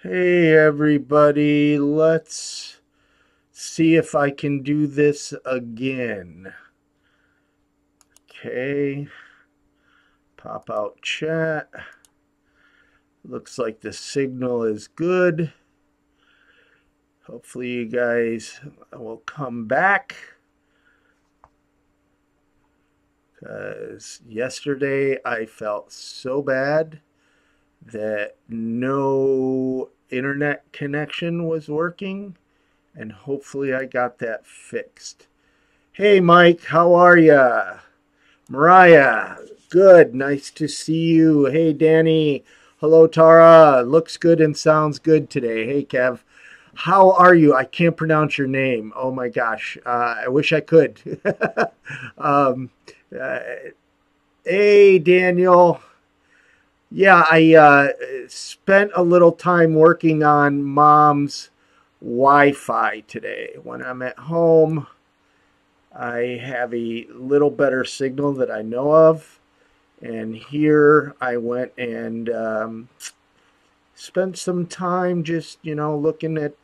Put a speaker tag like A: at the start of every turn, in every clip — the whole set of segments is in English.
A: Hey everybody, let's see if I can do this again. Okay, pop out chat. Looks like the signal is good. Hopefully you guys will come back. Because yesterday I felt so bad that no internet connection was working, and hopefully I got that fixed. Hey Mike, how are ya? Mariah, good. Nice to see you. Hey, Danny. Hello, Tara. Looks good and sounds good today. Hey, Kev. How are you? I can't pronounce your name. Oh my gosh. I wish I could. um, uh, hey, Daniel. Yeah, I spent a little time working on mom's Wi Fi today. When I'm at home, I have a little better signal that I know of. And here I went and spent some time just, looking at.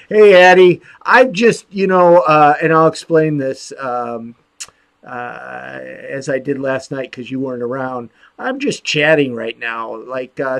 A: Hey, Addie, I've just, and I'll explain this as I did last night because you weren't around. I'm just chatting right now.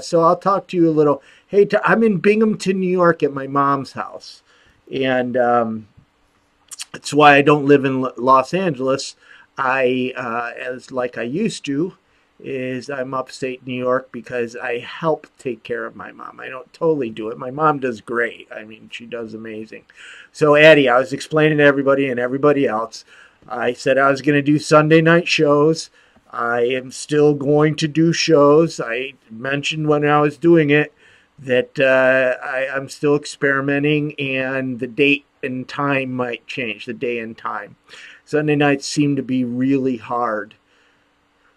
A: So I'll talk to you a little. Hey, I'm in Binghamton, New York at my mom's house. And that's why I don't live in Los Angeles. As like I used to, is I'm upstate New York because I help take care of my mom. I don't totally do it. My mom does great. I mean, she does amazing. So, Addie, I was explaining to everybody and everybody else. I said I was going to do Sunday night shows. I am still going to do shows. I mentioned when I was doing it that I'm still experimenting, and the date and time might change, the day and time. Sunday nights seem to be really hard.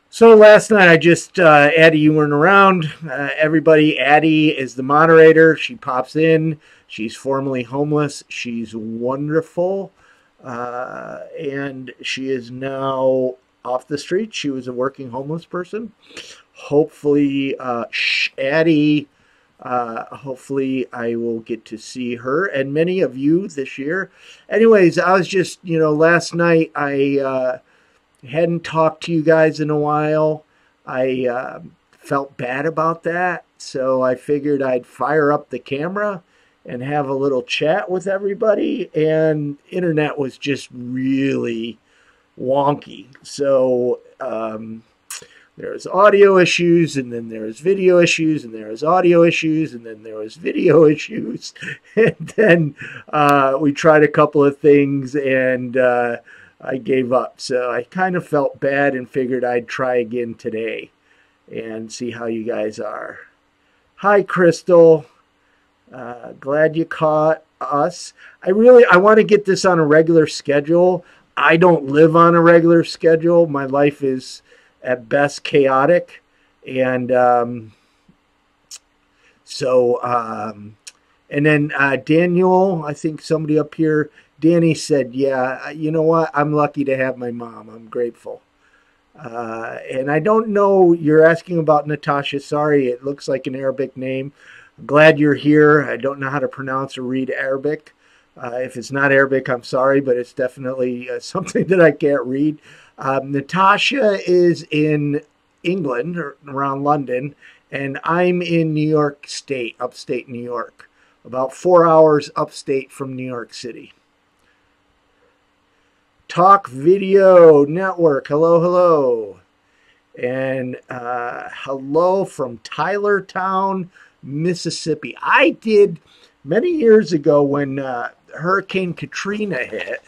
A: So last night I just, Addie, you weren't around. Everybody, Addie is the moderator. She pops in. She's formerly homeless. She's wonderful. And she is now off the street. She was a working homeless person. Hopefully, Addie, hopefully I will get to see her and many of you this year. Anyways, I was just, last night I hadn't talked to you guys in a while. I felt bad about that. So I figured I'd fire up the camera and have a little chat with everybody. And internet was just really wonky. So, there's audio issues, and then there's video issues, and there's audio issues, and then there was video issues. And then we tried a couple of things, and I gave up. So I kind of felt bad and figured I'd try again today and see how you guys are. Hi, Crystal. Glad you caught us. I want to get this on a regular schedule. I don't live on a regular schedule. My life is at best chaotic. And and then Daniel, I think somebody up here, Danny said, yeah, you know what? I'm lucky to have my mom. I'm grateful. And I don't know, you're asking about Natasha. Sorry, it looks like an Arabic name. I'm glad you're here. I don't know how to pronounce or read Arabic. If it's not Arabic, I'm sorry, but it's definitely something that I can't read. Natasha is in England, or around London, and I'm in New York State, upstate New York, about 4 hours upstate from New York City. Talk Video Network, hello, hello. And hello from Tylertown, Mississippi. I did many years ago when Hurricane Katrina hit.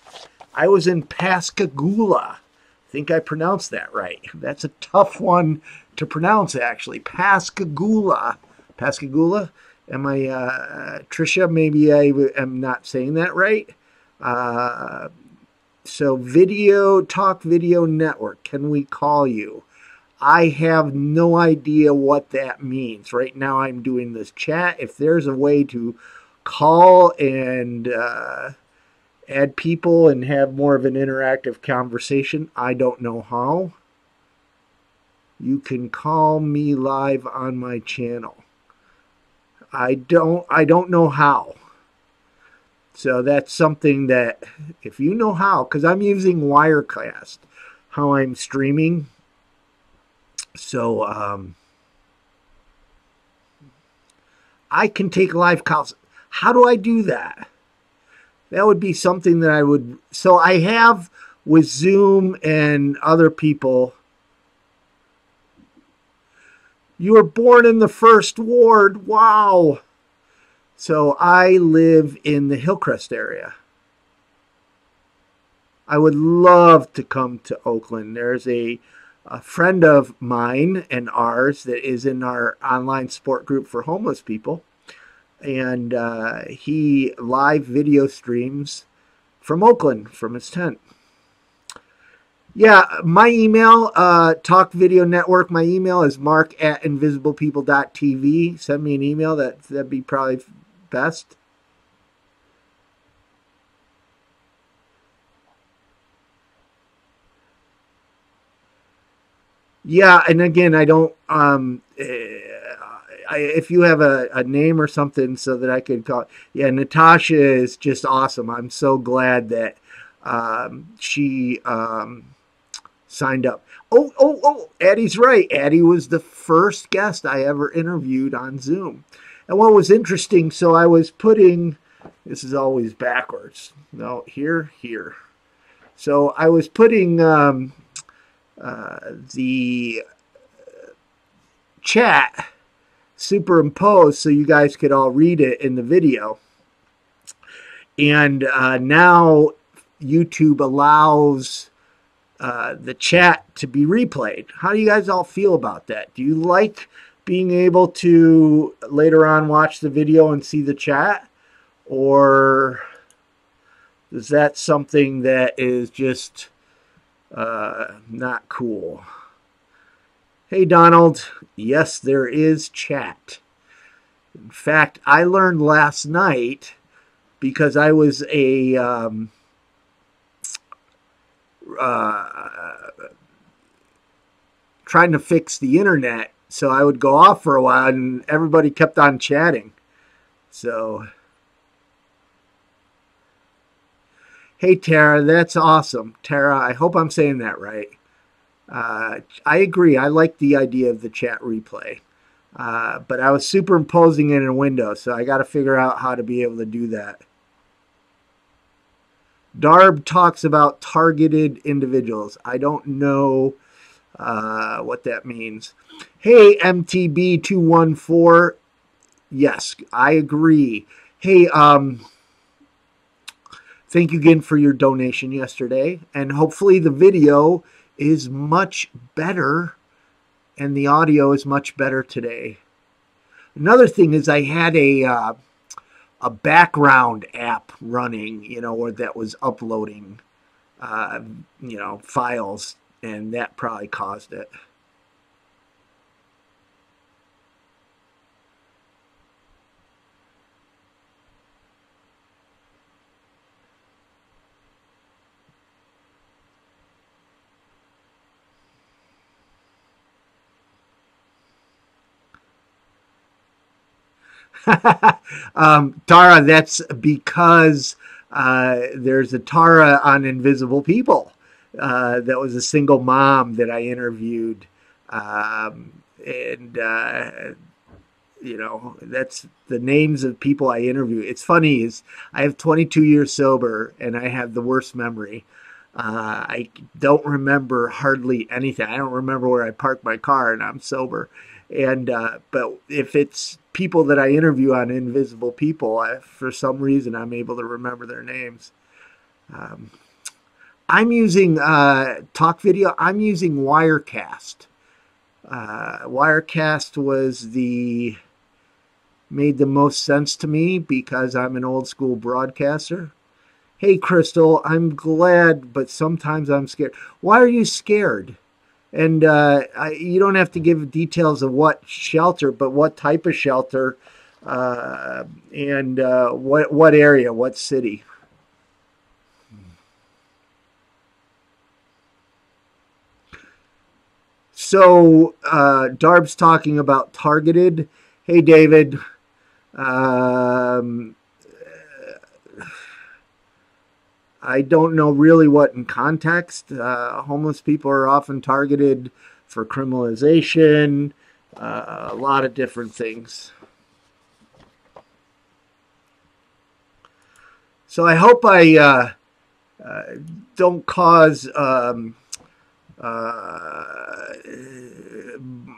A: I was in Pascagoula. I think I pronounced that right. That's a tough one to pronounce, actually. Pascagoula. Pascagoula? Am I, Trisha, maybe I am not saying that right. So Talk Video Network, can we call you? I have no idea what that means. Right now I'm doing this chat. If there's a way to call and add people and have more of an interactive conversation, I don't know how. You can call me live on my channel. I don't know how. So that's something that, if you know how, because I'm using Wirecast, how I'm streaming. So I can take live calls. How do I do that? That would be something that I would. So I have with Zoom and other people. You were born in the First Ward. Wow. So I live in the Hillcrest area. I would love to come to Oakland. There's a friend of mine and ours that is in our online support group for homeless people. And he live video streams from Oakland, from his tent. Yeah, my email, Talk Video Network, my email is mark@invisiblepeople.tv. Send me an email. That'd be probably best. Yeah, and again, I don't. If you have a name or something so that I could call. Yeah, Natasha is just awesome. I'm so glad that she signed up. Oh! Addie's right. Addie was the first guest I ever interviewed on Zoom. And what was interesting, so I was putting. This is always backwards. No, here. So I was putting. The chat superimposed so you guys could all read it in the video. And now YouTube allows the chat to be replayed. How do you guys all feel about that? Do you like being able to later on watch the video and see the chat? Or is that something that is just not cool? Hey, Donald. Yes, there is chat. In fact, I learned last night because I was trying to fix the internet, so I would go off for a while, and everybody kept on chatting. So, hey, Tara, that's awesome. Tara, I hope I'm saying that right. I agree. I like the idea of the chat replay. But I was superimposing it in a window, so I got to figure out how to be able to do that. Darb talks about targeted individuals. I don't know what that means. Hey, MTB214. Yes, I agree. Hey, thank you again for your donation yesterday. And hopefully the video is much better and the audio is much better today. Another thing is I had a background app running, or that was uploading, files, and that probably caused it. Tara, that's because there's a Tara on Invisible People. That was a single mom that I interviewed. That's the names of people I interview. It's funny, is I have 22 years sober and I have the worst memory. I don't remember hardly anything. I don't remember where I parked my car, and I'm sober. And but if it's people that I interview on Invisible People, for some reason I'm able to remember their names. I'm using Talk Video. I'm using Wirecast. Wirecast made the most sense to me because I'm an old school broadcaster. Hey, Crystal, I'm glad, but sometimes I'm scared. Why are you scared? And you don't have to give details of what shelter, but what type of shelter, and what area, what city. So Darb's talking about targeted. Hey, David. I don't know really what in context. Homeless people are often targeted for criminalization, a lot of different things. So I hope I don't cause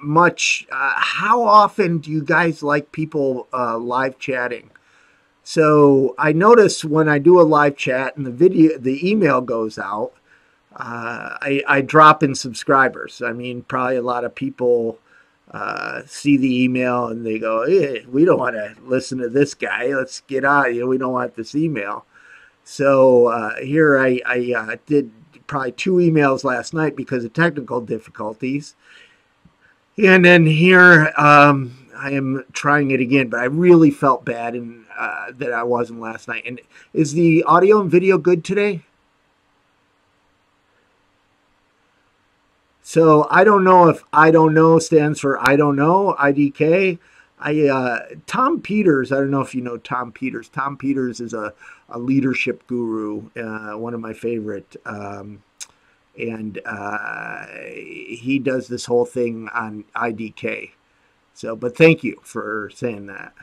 A: much. How often do you guys like people live chatting? So I notice when I do a live chat and the email goes out, I drop in subscribers. I mean, probably a lot of people see the email and they go, hey, we don't want to listen to this guy. Let's get out. We don't want this email. So here I did probably 2 emails last night because of technical difficulties. And then here I am trying it again, but I really felt bad that I wasn't last night. And is the audio and video good today? So I don't know if I don't know stands for I don't know, IDK. Tom Peters, I don't know if you know Tom Peters. Tom Peters is a leadership guru, one of my favorite. And he does this whole thing on IDK. So, but thank you for saying that.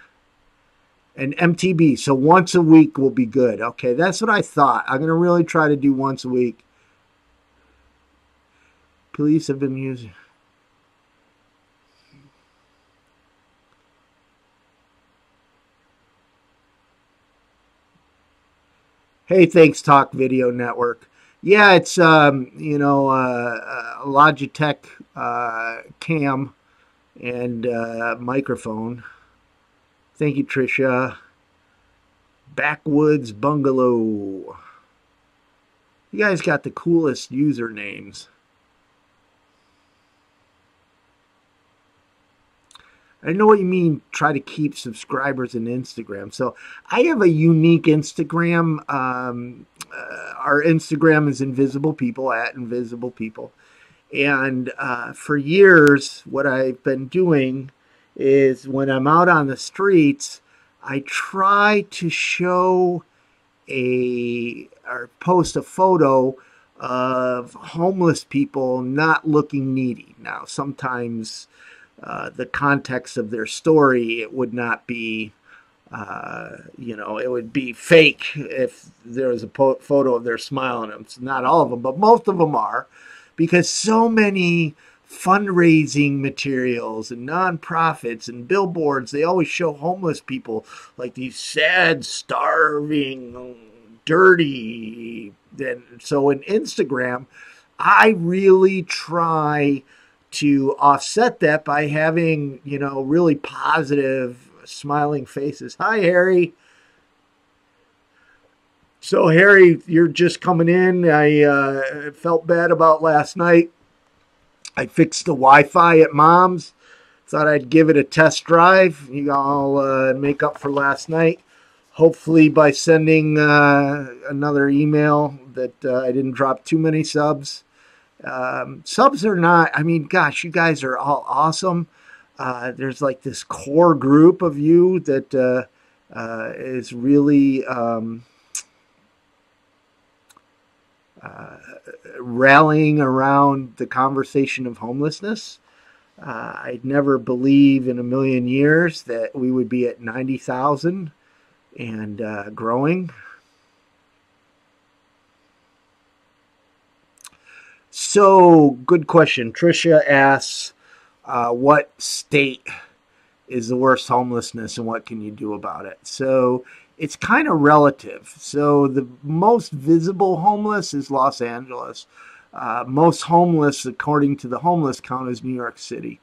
A: And MTB, so once a week will be good. Okay, that's what I thought. I'm going to really try to do once a week. Police have been using... Hey, thanks, Talk Video Network. Yeah, it's, Logitech cam and microphone. Thank you, Tricia. Backwoods Bungalow. You guys got the coolest usernames. I know what you mean, try to keep subscribers in Instagram. So I have a unique Instagram. Our Instagram is Invisible People, at Invisible People. And for years, what I've been doing is when I'm out on the streets, I try to show or post a photo of homeless people not looking needy. Now, sometimes the context of their story, it would not be, it would be fake if there was a photo of their smiling. It's not all of them, but most of them are, because so many fundraising materials and nonprofits and billboards, they always show homeless people like these sad, starving, dirty. So in Instagram, I really try to offset that by having, really positive, smiling faces. Hi, Harry. So, Harry, you're just coming in. I felt bad about last night. I fixed the Wi-Fi at Mom's. Thought I'd give it a test drive. You all make up for last night. Hopefully by sending another email that I didn't drop too many subs. Subs are not, gosh, you guys are all awesome. There's like this core group of you that is really rallying around the conversation of homelessness. I'd never believe in a million years that we would be at 90,000 and growing. So, good question. Tricia asks, what state is the worst homelessness and what can you do about it? So, it's kind of relative. So, the most visible homeless is Los Angeles. Most homeless, according to the homeless count, is New York City.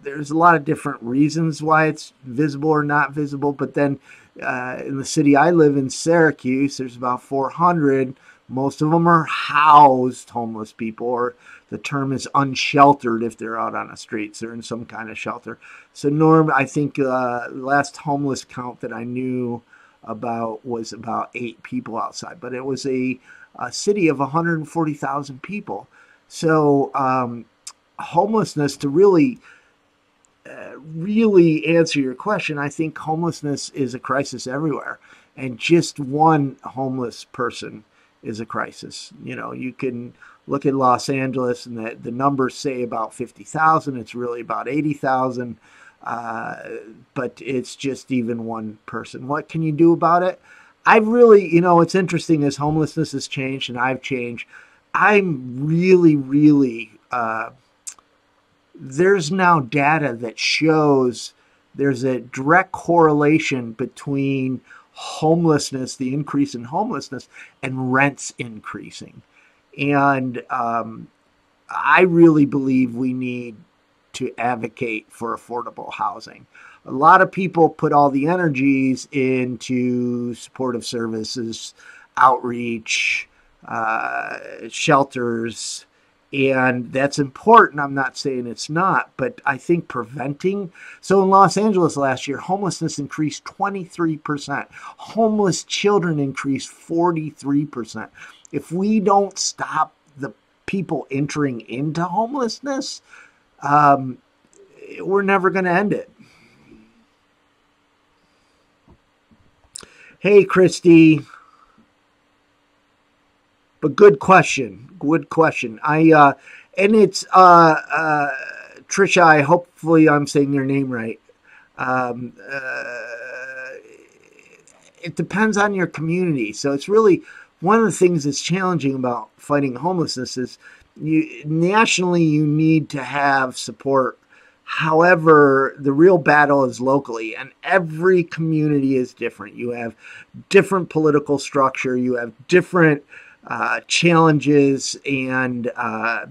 A: There's a lot of different reasons why it's visible or not visible, but then in the city I live in, Syracuse, there's about 400. Most of them are housed homeless people, or the term is unsheltered if they're out on the streets. They're in some kind of shelter. So Norm, I think last homeless count that I knew about was about 8 people outside. But it was a city of 140,000 people. So homelessness, to really answer your question, I think homelessness is a crisis everywhere, and just one homeless person is a crisis. You know, you can look at Los Angeles, and the numbers say about 50,000. It's really about 80,000, but it's just even one person. What can you do about it? I've really, you know, it's interesting as homelessness has changed and I've changed. I'm really, there's now data that shows there's a direct correlation between homelessness, the increase in homelessness, and rents increasing. And I really believe we need to advocate for affordable housing. A lot of people put all the energies into supportive services, outreach, shelters, and that's important. I'm not saying it's not, but I think preventing. So in Los Angeles last year, homelessness increased 23%. Homeless children increased 43%. If we don't stop the people entering into homelessness, we're never going to end it. Hey, Christy. But good question. Good question. And it's Trisha. Hopefully I'm saying your name right. It depends on your community. So it's really one of the things that's challenging about fighting homelessness is nationally you need to have support. However, the real battle is locally, and every community is different. You have different political structure. You have different challenges and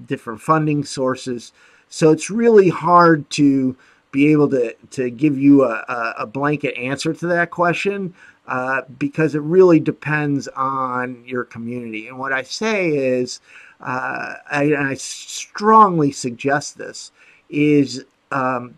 A: different funding sources. So it's really hard to be able to give you a blanket answer to that question because it really depends on your community. And what I say is, I strongly suggest this, is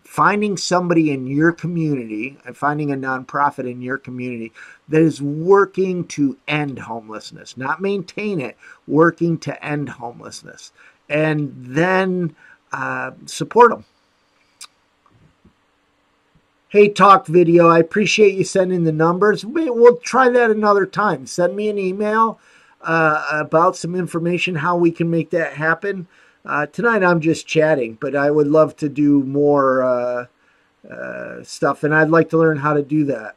A: finding somebody in your community and finding a nonprofit in your community that is working to end homelessness, not maintain it, working to end homelessness, and then support them. Hey, Talk Video, I appreciate you sending the numbers. We'll try that another time. Send me an email about some information, how we can make that happen. Tonight I'm just chatting, but I would love to do more stuff, and I'd like to learn how to do that.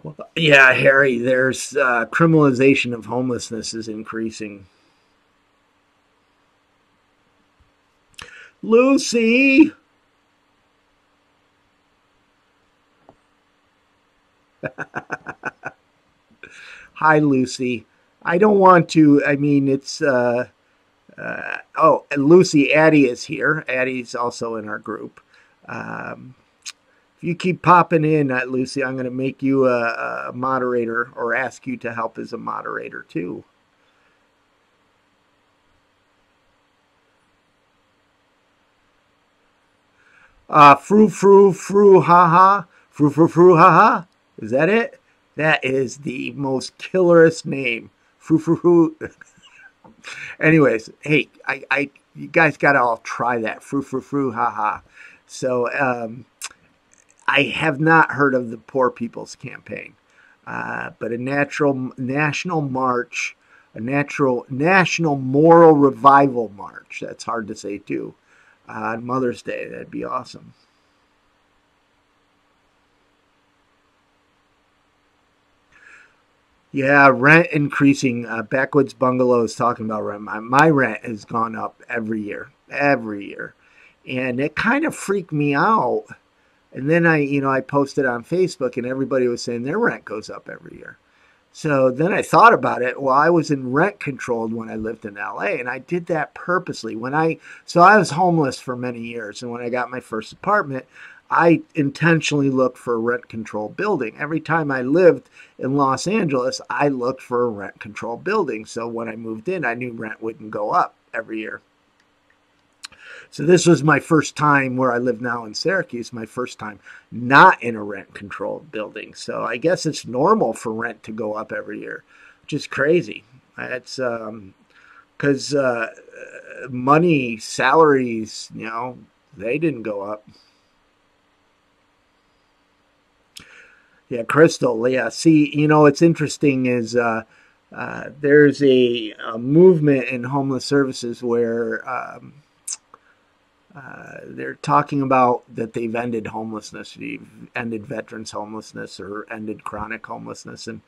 A: Well, yeah, Harry, there's criminalization of homelessness is increasing. Lucy! Hi, Lucy. I don't want to, I mean, it's, oh, and Lucy, Addie is here. Addie's also in our group. If you keep popping in, Lucy, I'm going to make you a moderator or ask you to help as a moderator too. Frou, frou, frou, ha ha. Frou, frou, frou, ha ha. Is that it? That is the most killerest name. Frou, frou, frou. Anyways, hey, you guys got to all try that. Frou, frou, frou, ha ha. So, I have not heard of the Poor People's Campaign, but a national march, a national moral revival march. That's hard to say too. On Mother's Day, that'd be awesome. Yeah, rent increasing. Backwoods Bungalow is talking about rent. My rent has gone up every year, and it kind of freaked me out. And then I posted on Facebook, and everybody was saying their rent goes up every year. So then I thought about it. Well, I was in rent controlled when I lived in LA, and I did that purposely. So I was homeless for many years, and when I got my first apartment, I intentionally looked for a rent controlled building. Every time I lived in Los Angeles, I looked for a rent controlled building. So when I moved in, I knew rent wouldn't go up every year. So this was my first time where I live now in Syracuse, my first time not in a rent-controlled building. So I guess it's normal for rent to go up every year, which is crazy. It's because money, salaries, they didn't go up. Yeah, Crystal. Yeah, see, what's interesting is there's a movement in homeless services where they're talking about that they've ended homelessness, they've ended veterans homelessness or ended chronic homelessness. And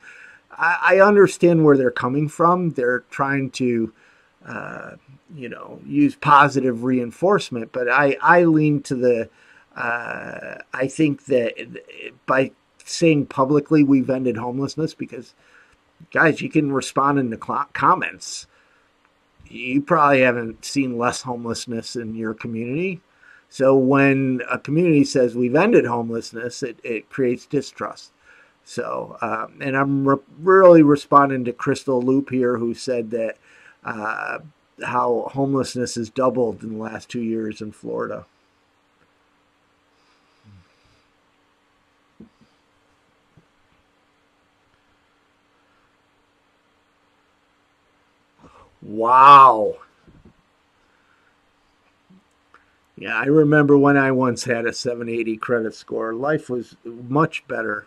A: I understand where they're coming from. They're trying to, use positive reinforcement. But I lean to I think that by saying publicly we've ended homelessness, because, guys, you can respond in the comments. You probably haven't seen less homelessness in your community. So when a community says we've ended homelessness, it creates distrust. So, and I'm really responding to Crystal Loop here, who said that how homelessness has doubled in the last 2 years in Florida. Wow. Yeah, I remember when I once had a 780 credit score. Life was much better.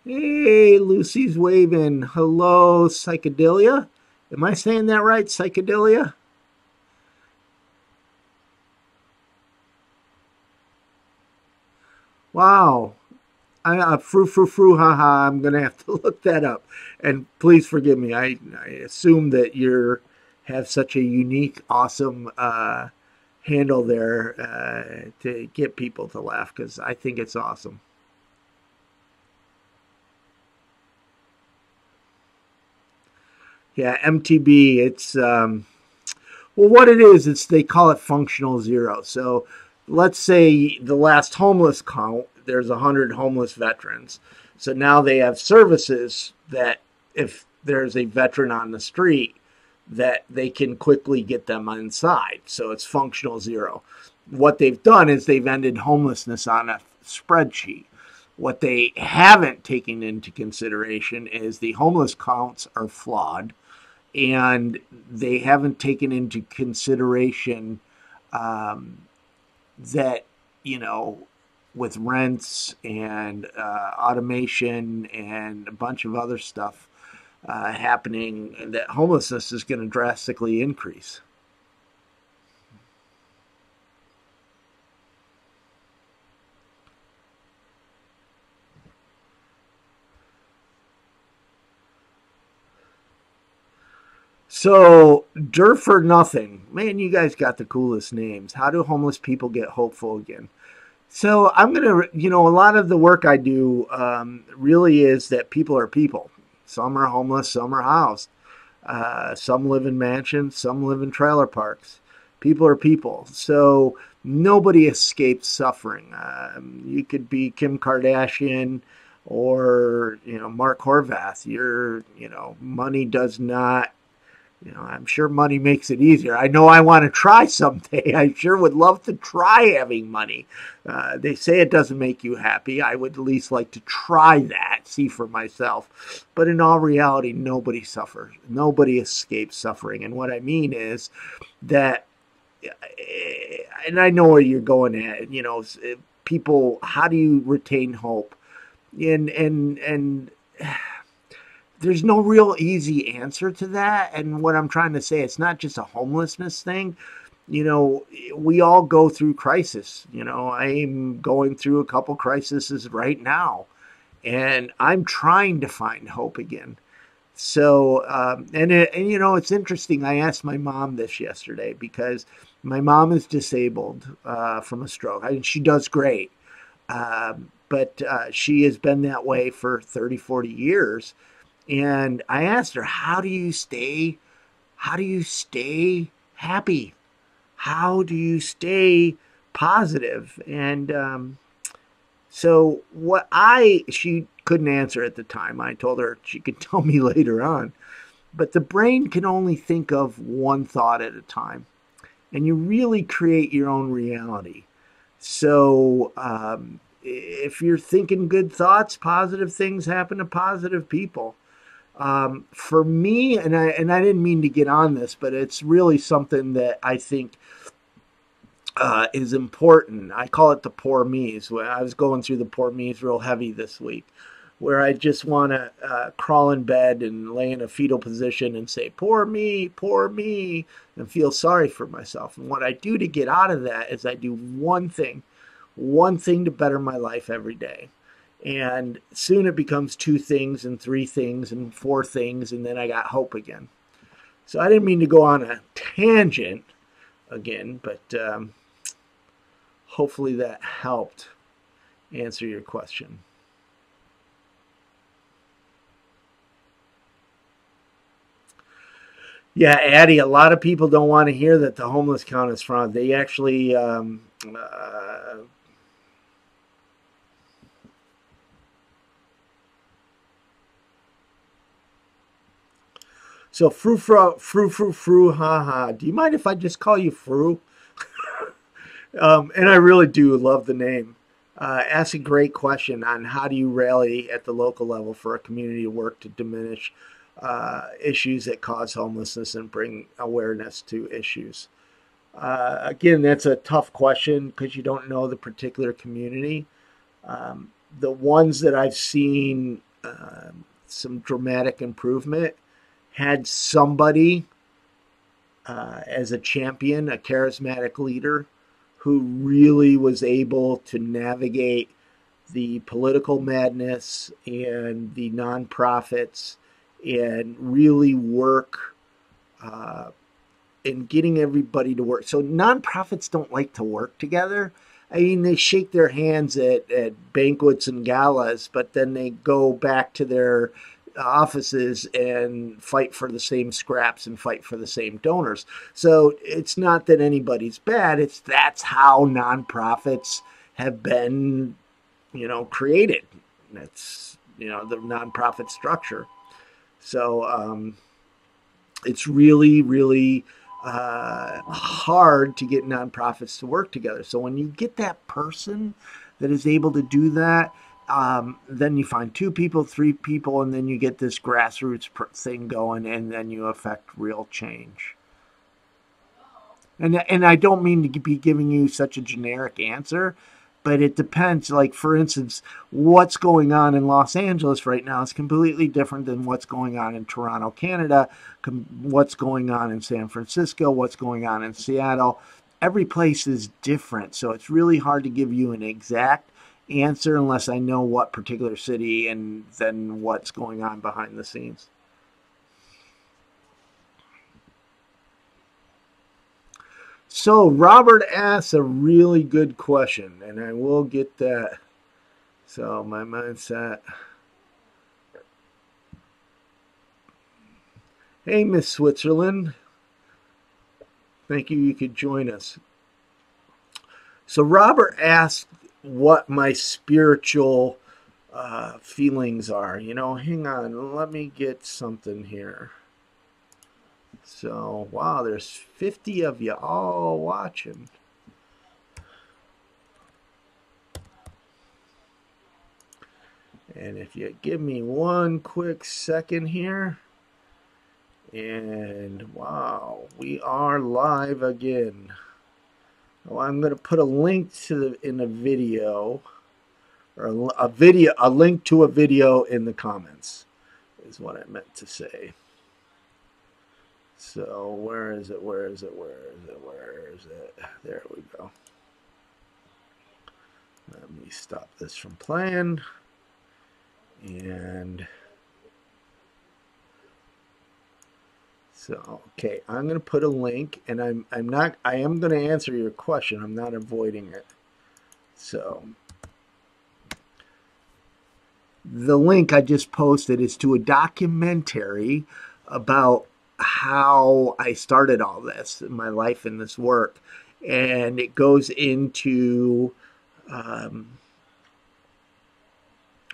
A: Hey, Lucy's waving. Hello, Psychedelia. Am I saying that right, Psychedelia? Wow. Haha. I'm gonna have to look that up. And please forgive me. I assume that you're have such a unique, awesome handle there to get people to laugh, because I think it's awesome. Yeah, MTB. It's well, what it is, it's they call it functional zero. So let's say the last homeless count, there's 100 homeless veterans. So now they have services that if there's a veteran on the street, that they can quickly get them inside. So it's functional zero. What they've done is they've ended homelessness on a spreadsheet. What they haven't taken into consideration is the homeless counts are flawed, and they haven't taken into consideration that, with rents and automation and a bunch of other stuff happening, that homelessness is going to drastically increase. So, Dirt for Nothing. Man, you guys got the coolest names. How do homeless people get hopeful again? So, I'm going to, a lot of the work I do really is that people are people. Some are homeless, some are housed. Some live in mansions, some live in trailer parks. People are people. So, nobody escapes suffering. You could be Kim Kardashian or, Mark Horvath. Money does not, I'm sure money makes it easier. I know I want to try someday. I sure would love to try having money. They say it doesn't make you happy. I would at least like to try that, see for myself. But in all reality, nobody suffers. Nobody escapes suffering. And what I mean is that, and I know where you're going at, people, how do you retain hope? And there's no real easy answer to that. And what I'm trying to say, it's not just a homelessness thing. We all go through crisis. I'm going through a couple crises right now, and I'm trying to find hope again. So, it's interesting. I asked my mom this yesterday because my mom is disabled from a stroke. I mean, she does great, but she has been that way for 30, 40 years. And I asked her, how do you stay happy? How do you stay positive? And so she couldn't answer at the time. I told her she could tell me later on. But the brain can only think of one thought at a time, and you really create your own reality. So if you're thinking good thoughts, positive things happen to positive people. For me, and I didn't mean to get on this, but it's really something that I think is important. I call it the poor me's. When I was going through the poor me's real heavy this week, where I just want to crawl in bed and lay in a fetal position and say, poor me, and feel sorry for myself. And what I do to get out of that is I do one thing to better my life every day. And soon it becomes 2 things and 3 things and 4 things, and then I got hope again. So I didn't mean to go on a tangent again, but hopefully that helped answer your question. Yeah, Addie, a lot of people don't want to hear that the homeless count is fraud. They actually, so fru, ha ha. Do you mind if I just call you Fru? And I really do love the name. Ask a great question on how do you rally at the local level for a community to work to diminish issues that cause homelessness and bring awareness to issues. Again, that's a tough question because you don't know the particular community. The ones that I've seen some dramatic improvement had somebody as a champion, a charismatic leader who really was able to navigate the political madness and the nonprofits and really work in getting everybody to work. So nonprofits don't like to work together. I mean, they shake their hands at banquets and galas, but then they go back to their offices and fight for the same scraps and fight for the same donors. So it's not that anybody's bad. That's how nonprofits have been, created. That's, the nonprofit structure. So it's really, really hard to get nonprofits to work together. So when you get that person that is able to do that, then you find 2 people, 3 people, and then you get this grassroots thing going, and then you affect real change. And I don't mean to be giving you such a generic answer, but it depends. Like, for instance, what's going on in Los Angeles right now is completely different than what's going on in Toronto, Canada, what's going on in San Francisco, what's going on in Seattle. Every place is different, so it's really hard to give you an exact answer unless I know what particular city and then what's going on behind the scenes. So Robert asks a really good question, and I will get that. So my mindset. Hey, Miss Switzerland. Thank you. You could join us. So Robert asked what my spiritual feelings are. Hang on. Let me get something here. So, wow, there's 50 of you all watching. And if you give me one quick second here. And wow, we are live again. Oh, I'm going to put a link to in the video, or a link to a video in the comments is what I meant to say. So where is it? Where is it? Where is it? Where is it? There we go. Let me stop this from playing. And so, okay, I'm going to put a link, and I am going to answer your question. I'm not avoiding it. So the link I just posted is to a documentary about how I started all this in my life in this work, and it goes into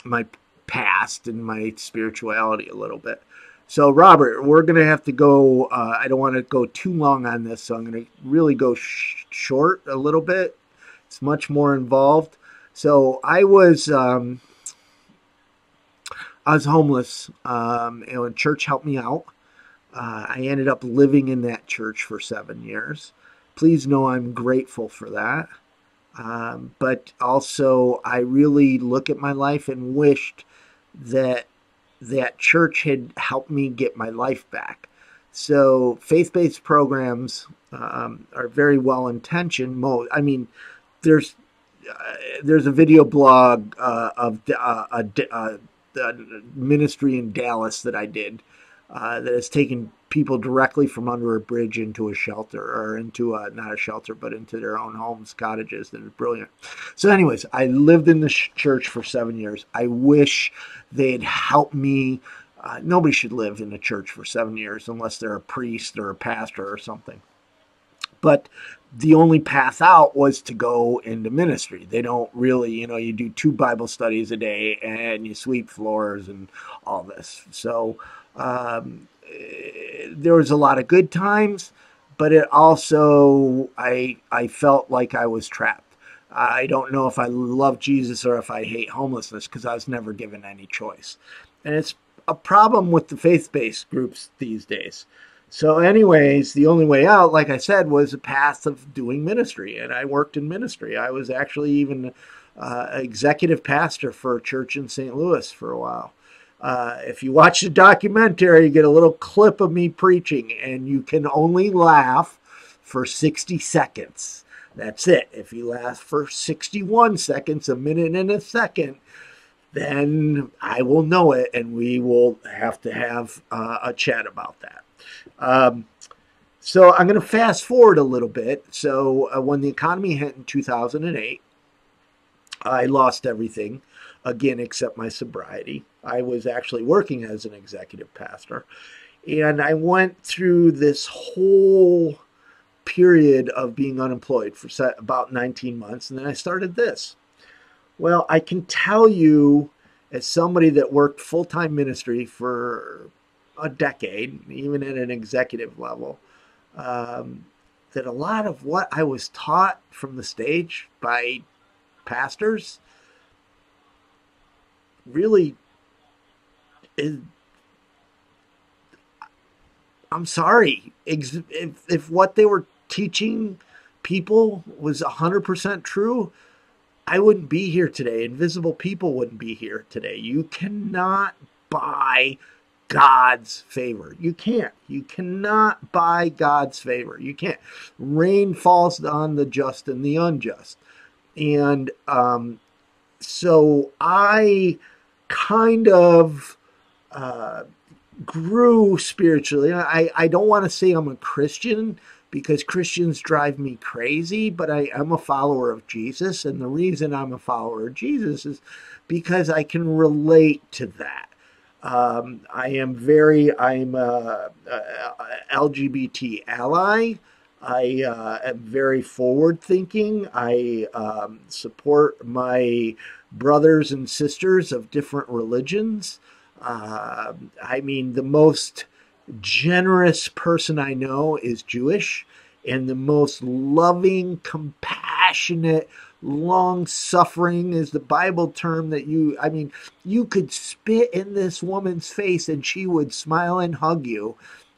A: my past and my spirituality a little bit. So, Robert, we're going to have to go. I don't want to go too long on this, so I'm going to really go short a little bit. It's much more involved. So, I was homeless. And church helped me out. I ended up living in that church for 7 years. Please know I'm grateful for that. But also, I really look at my life and wished that that church had helped me get my life back. So faith-based programs are very well intentioned. I mean, there's a video blog of a ministry in Dallas that I did that has taken people directly from under a bridge into a shelter, or into not a shelter, but into their own homes, cottages. That is brilliant. So anyways, I lived in the church for 7 years. I wish they'd helped me. Nobody should live in a church for 7 years unless they're a priest or a pastor or something. But the only path out was to go into ministry. They don't really, you do 2 Bible studies a day and you sweep floors and all this. So there was a lot of good times, but it also, I felt like I was trapped. I don't know if I love Jesus or if I hate homelessness, because I was never given any choice. And it's a problem with the faith-based groups these days. So anyways, the only way out, like I said, was a path of doing ministry. And I worked in ministry. I was actually even executive pastor for a church in St. Louis for a while. If you watch the documentary, you get a little clip of me preaching, and you can only laugh for 60 seconds. That's it. If you laugh for 61 seconds, a minute and a second, then I will know it, and we will have to have a chat about that. So I'm going to fast forward a little bit. So when the economy hit in 2008, I lost everything, again, except my sobriety. I was actually working as an executive pastor, and I went through this whole period of being unemployed for about 19 months, and then I started this. Well, I can tell you, as somebody that worked full-time ministry for a decade, even at an executive level, that a lot of what I was taught from the stage by pastors really is, I'm sorry, if what they were teaching people was 100% true, I wouldn't be here today. Invisible people wouldn't be here today. You cannot buy God's favor. You can't. You cannot buy God's favor. You can't. Rain falls on the just and the unjust. And so I kind of grew spiritually. I don't want to say I'm a Christian, because Christians drive me crazy, but I am a follower of Jesus. And the reason I'm a follower of Jesus is because I can relate to that. I'm a LGBT ally. I am very forward thinking. I support my brothers and sisters of different religions. I mean, the most generous person I know is Jewish, and the most loving, compassionate, long-suffering is the Bible term that you could spit in this woman's face and she would smile and hug you,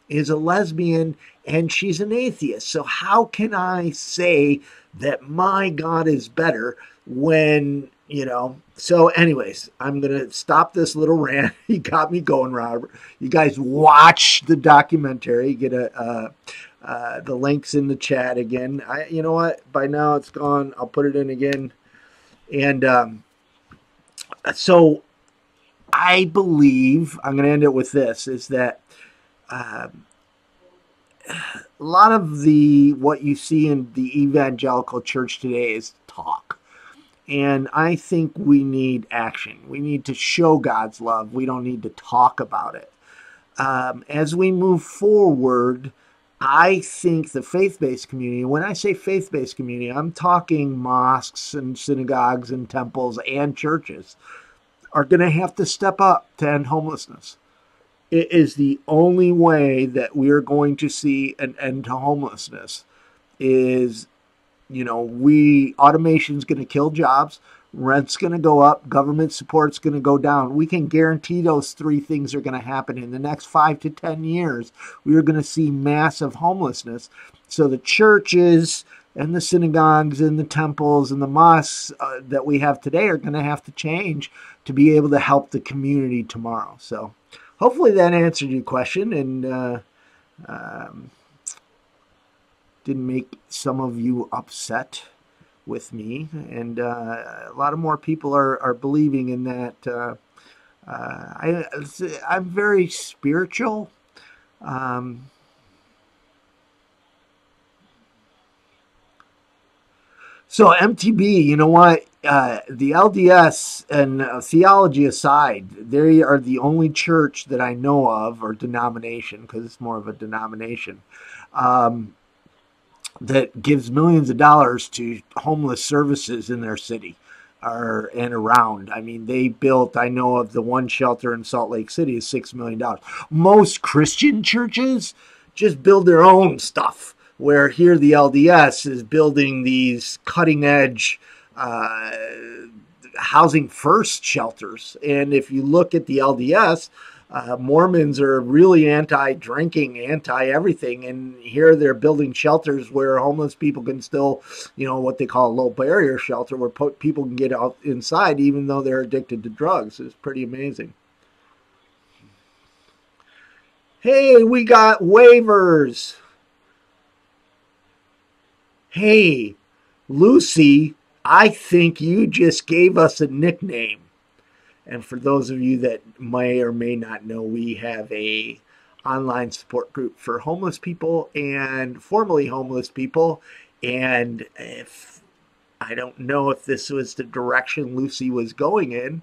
A: is a lesbian, and she's an atheist. So how can I say that my God is better when, So anyways, I'm going to stop this little rant. You got me going, Robert. You guys watch the documentary. Get the links in the chat again. You know what? By now it's gone. I'll put it in again. And so I believe, I'm going to end it with this, is that a lot of what you see in the evangelical church today is talk. And I think we need action. We need to show God's love. We don't need to talk about it. As we move forward, I think the faith-based community, when I say faith-based community, I'm talking mosques and synagogues and temples and churches, are going to have to step up to end homelessness. It is the only way that we are going to see an end to homelessness. Is, automation's going to kill jobs, rent's going to go up, government support's going to go down. We can guarantee those three things are going to happen in the next 5 to 10 years. We are going to see massive homelessness. So the churches and the synagogues and the temples and the mosques that we have today are going to have to change to be able to help the community tomorrow. So hopefully that answered your question, and didn't make some of you upset with me. And a lot of more people are believing in that. I'm very spiritual. So MTB, you know what? The LDS and theology aside, they are the only church that I know of, or denomination, because it's more of a denomination, that gives millions of dollars to homeless services in their city and around. I mean, I know of the one shelter in Salt Lake City is $6 million. Most Christian churches just build their own stuff, where here the LDS is building these cutting edge housing first shelters. And if you look at the LDS, Mormons are really anti-drinking, anti-everything, and here they're building shelters where homeless people can still, what they call a low barrier shelter, where people can get out inside even though they're addicted to drugs. It's pretty amazing. Hey, we got waivers. Hey, Lucy, I think you just gave us a nickname. And for those of you that may or may not know, we have a online support group for homeless people and formerly homeless people. And I don't know if this was the direction Lucy was going in,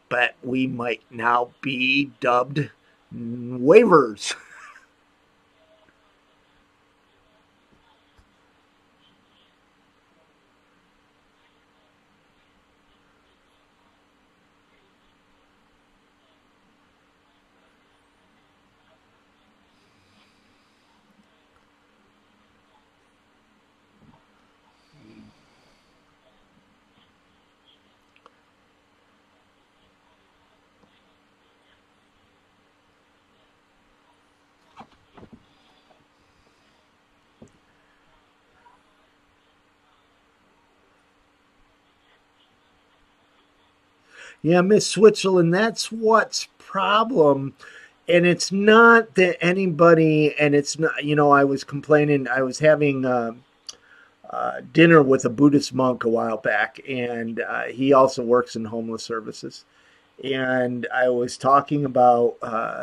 A: but we might now be dubbed waivers. Yeah, Miss Switzerland, that's what's problem. And it's not that anybody, and it's not, I was complaining, I was having dinner with a Buddhist monk a while back, and he also works in homeless services. And I was talking about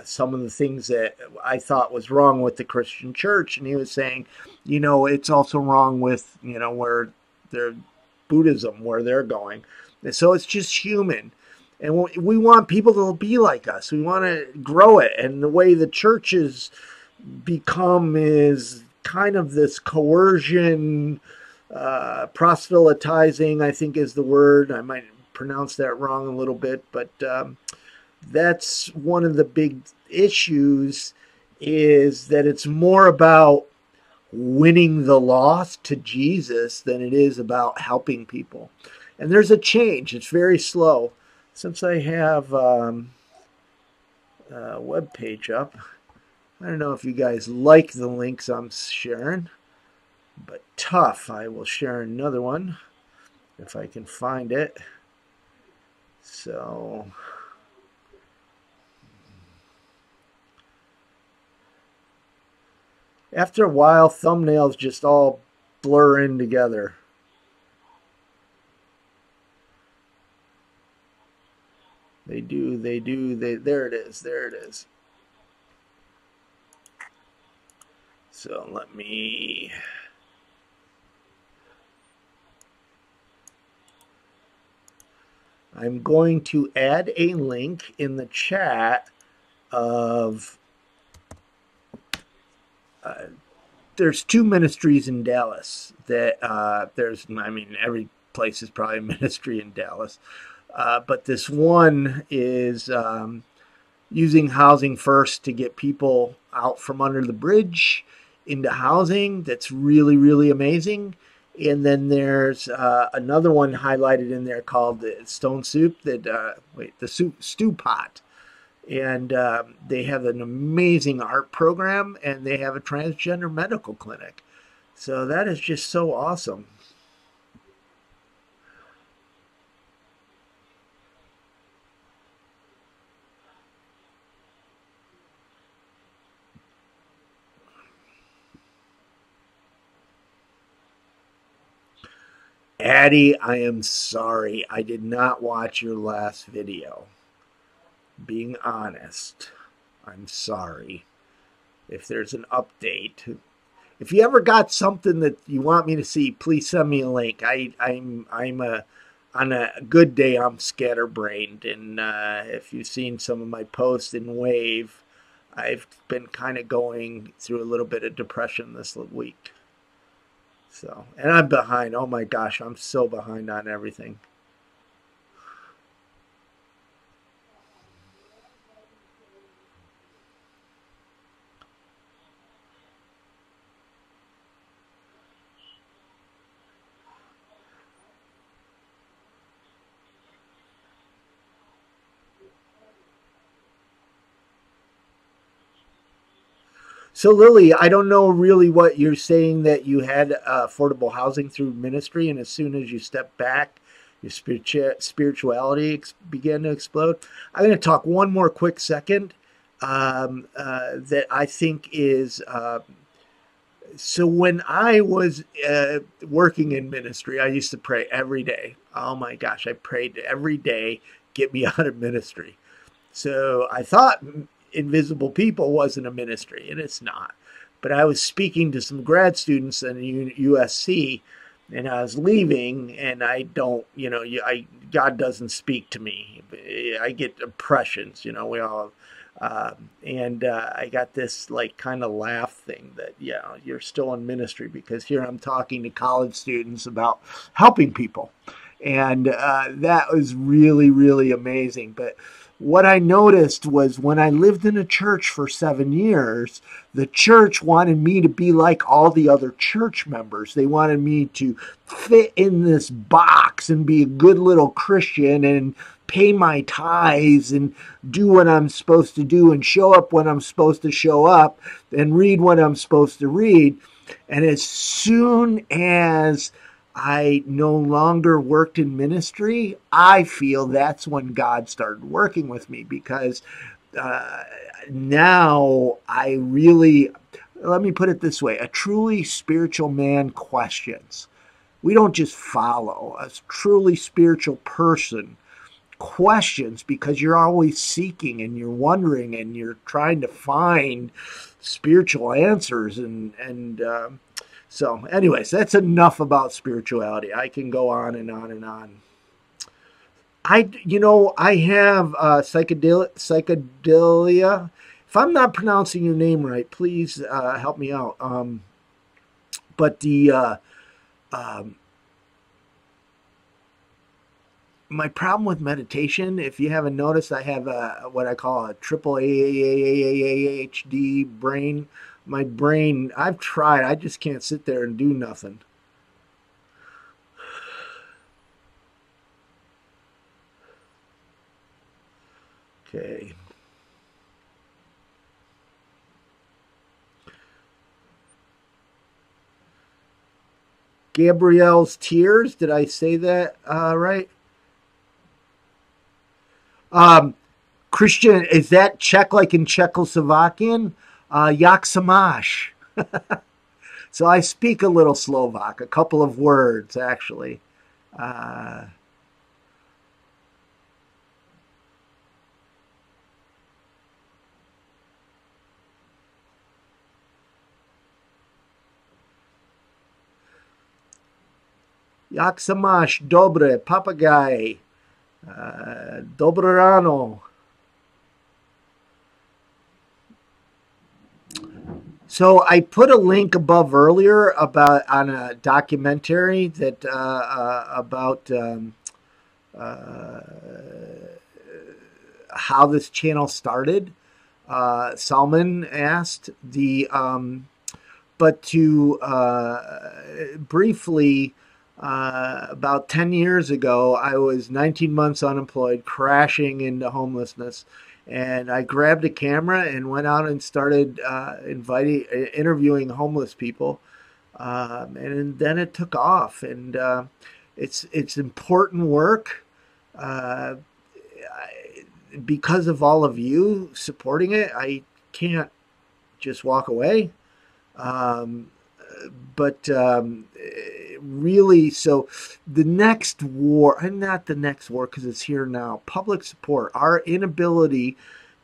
A: some of the things that I thought was wrong with the Christian church, and he was saying, it's also wrong with, where their Buddhism, where they're going. And so it's just human. And we want people to be like us. We want to grow it. And the way the church has become is kind of this coercion, proselytizing, I think is the word. I might pronounce that wrong a little bit, but that's one of the big issues, is that it's more about winning the lost to Jesus than it is about helping people. And there's a change. It's very slow. Since I have a web page up, I don't know if you guys like the links I'm sharing, but tough. I will share another one if I can find it. So after a while, thumbnails just all blur in together. They do, there it is. So I'm going to add a link in the chat of, there's two ministries in Dallas that, every place is probably a ministry in Dallas. But this one is using housing first to get people out from under the bridge into housing. That's really, really amazing. And then there's another one highlighted in there called the Stone Soup, the Stew Pot. And they have an amazing art program, and they have a transgender medical clinic. So that is just so awesome. Addie, I am sorry. I did not watch your last video. Being honest, I'm sorry. If there's an update, if you ever got something that you want me to see, please send me a link. I'm on a good day. I'm scatterbrained, and if you've seen some of my posts in Wave, I've been kind of going through a little bit of depression this week. So, and I'm behind. Oh my gosh, I'm so behind on everything. So, Lily, I don't know really what you're saying, that you had affordable housing through ministry, and as soon as you step back, your spirituality began to explode. I'm going to talk one more quick second that I think is so. When I was working in ministry, I used to pray every day. Oh my gosh, I prayed every day, get me out of ministry. So I thought Invisible People wasn't a ministry, and it's not. But I was speaking to some grad students in USC, and I was leaving, and I don't, God doesn't speak to me. I get impressions, we all, and I got this like kind of laugh thing that, yeah, you're still in ministry, because here I'm talking to college students about helping people. And that was really, really amazing. But what I noticed was, when I lived in a church for 7 years, the church wanted me to be like all the other church members. They wanted me to fit in this box and be a good little Christian and pay my tithes and do what I'm supposed to do and show up when I'm supposed to show up and read what I'm supposed to read. And as soon as I no longer worked in ministry, I feel that's when God started working with me, because uh, now I really, let me put it this way, a truly spiritual man questions. We don't just follow. A truly spiritual person questions, because you're always seeking and you're wondering and you're trying to find spiritual answers. So, anyways, that's enough about spirituality. I can go on and on and on. I have psychedelia. If I'm not pronouncing your name right, please help me out. But um, my problem with meditation, if you haven't noticed, I have what I call a triple ADHD brain. My brain, I've tried. I just can't sit there and do nothing. Okay. Gabrielle's Tears. Did I say that right? Um, Christian, is that Czech, like in Czechoslovakian? Jak se máš? So I speak a little Slovak, a couple of words actually. Uh, Jak se máš? Dobre, papagaj. Dobro ráno. So I put a link above earlier about on a documentary that about how this channel started. Salman asked but to briefly, about 10 years ago, I was 19 months unemployed, crashing into homelessness. And I grabbed a camera and went out and started interviewing homeless people. And then it took off. And it's important work. Because of all of you supporting it, I can't just walk away. But really, so the next war, and not the next war because it's here now, public support, our inability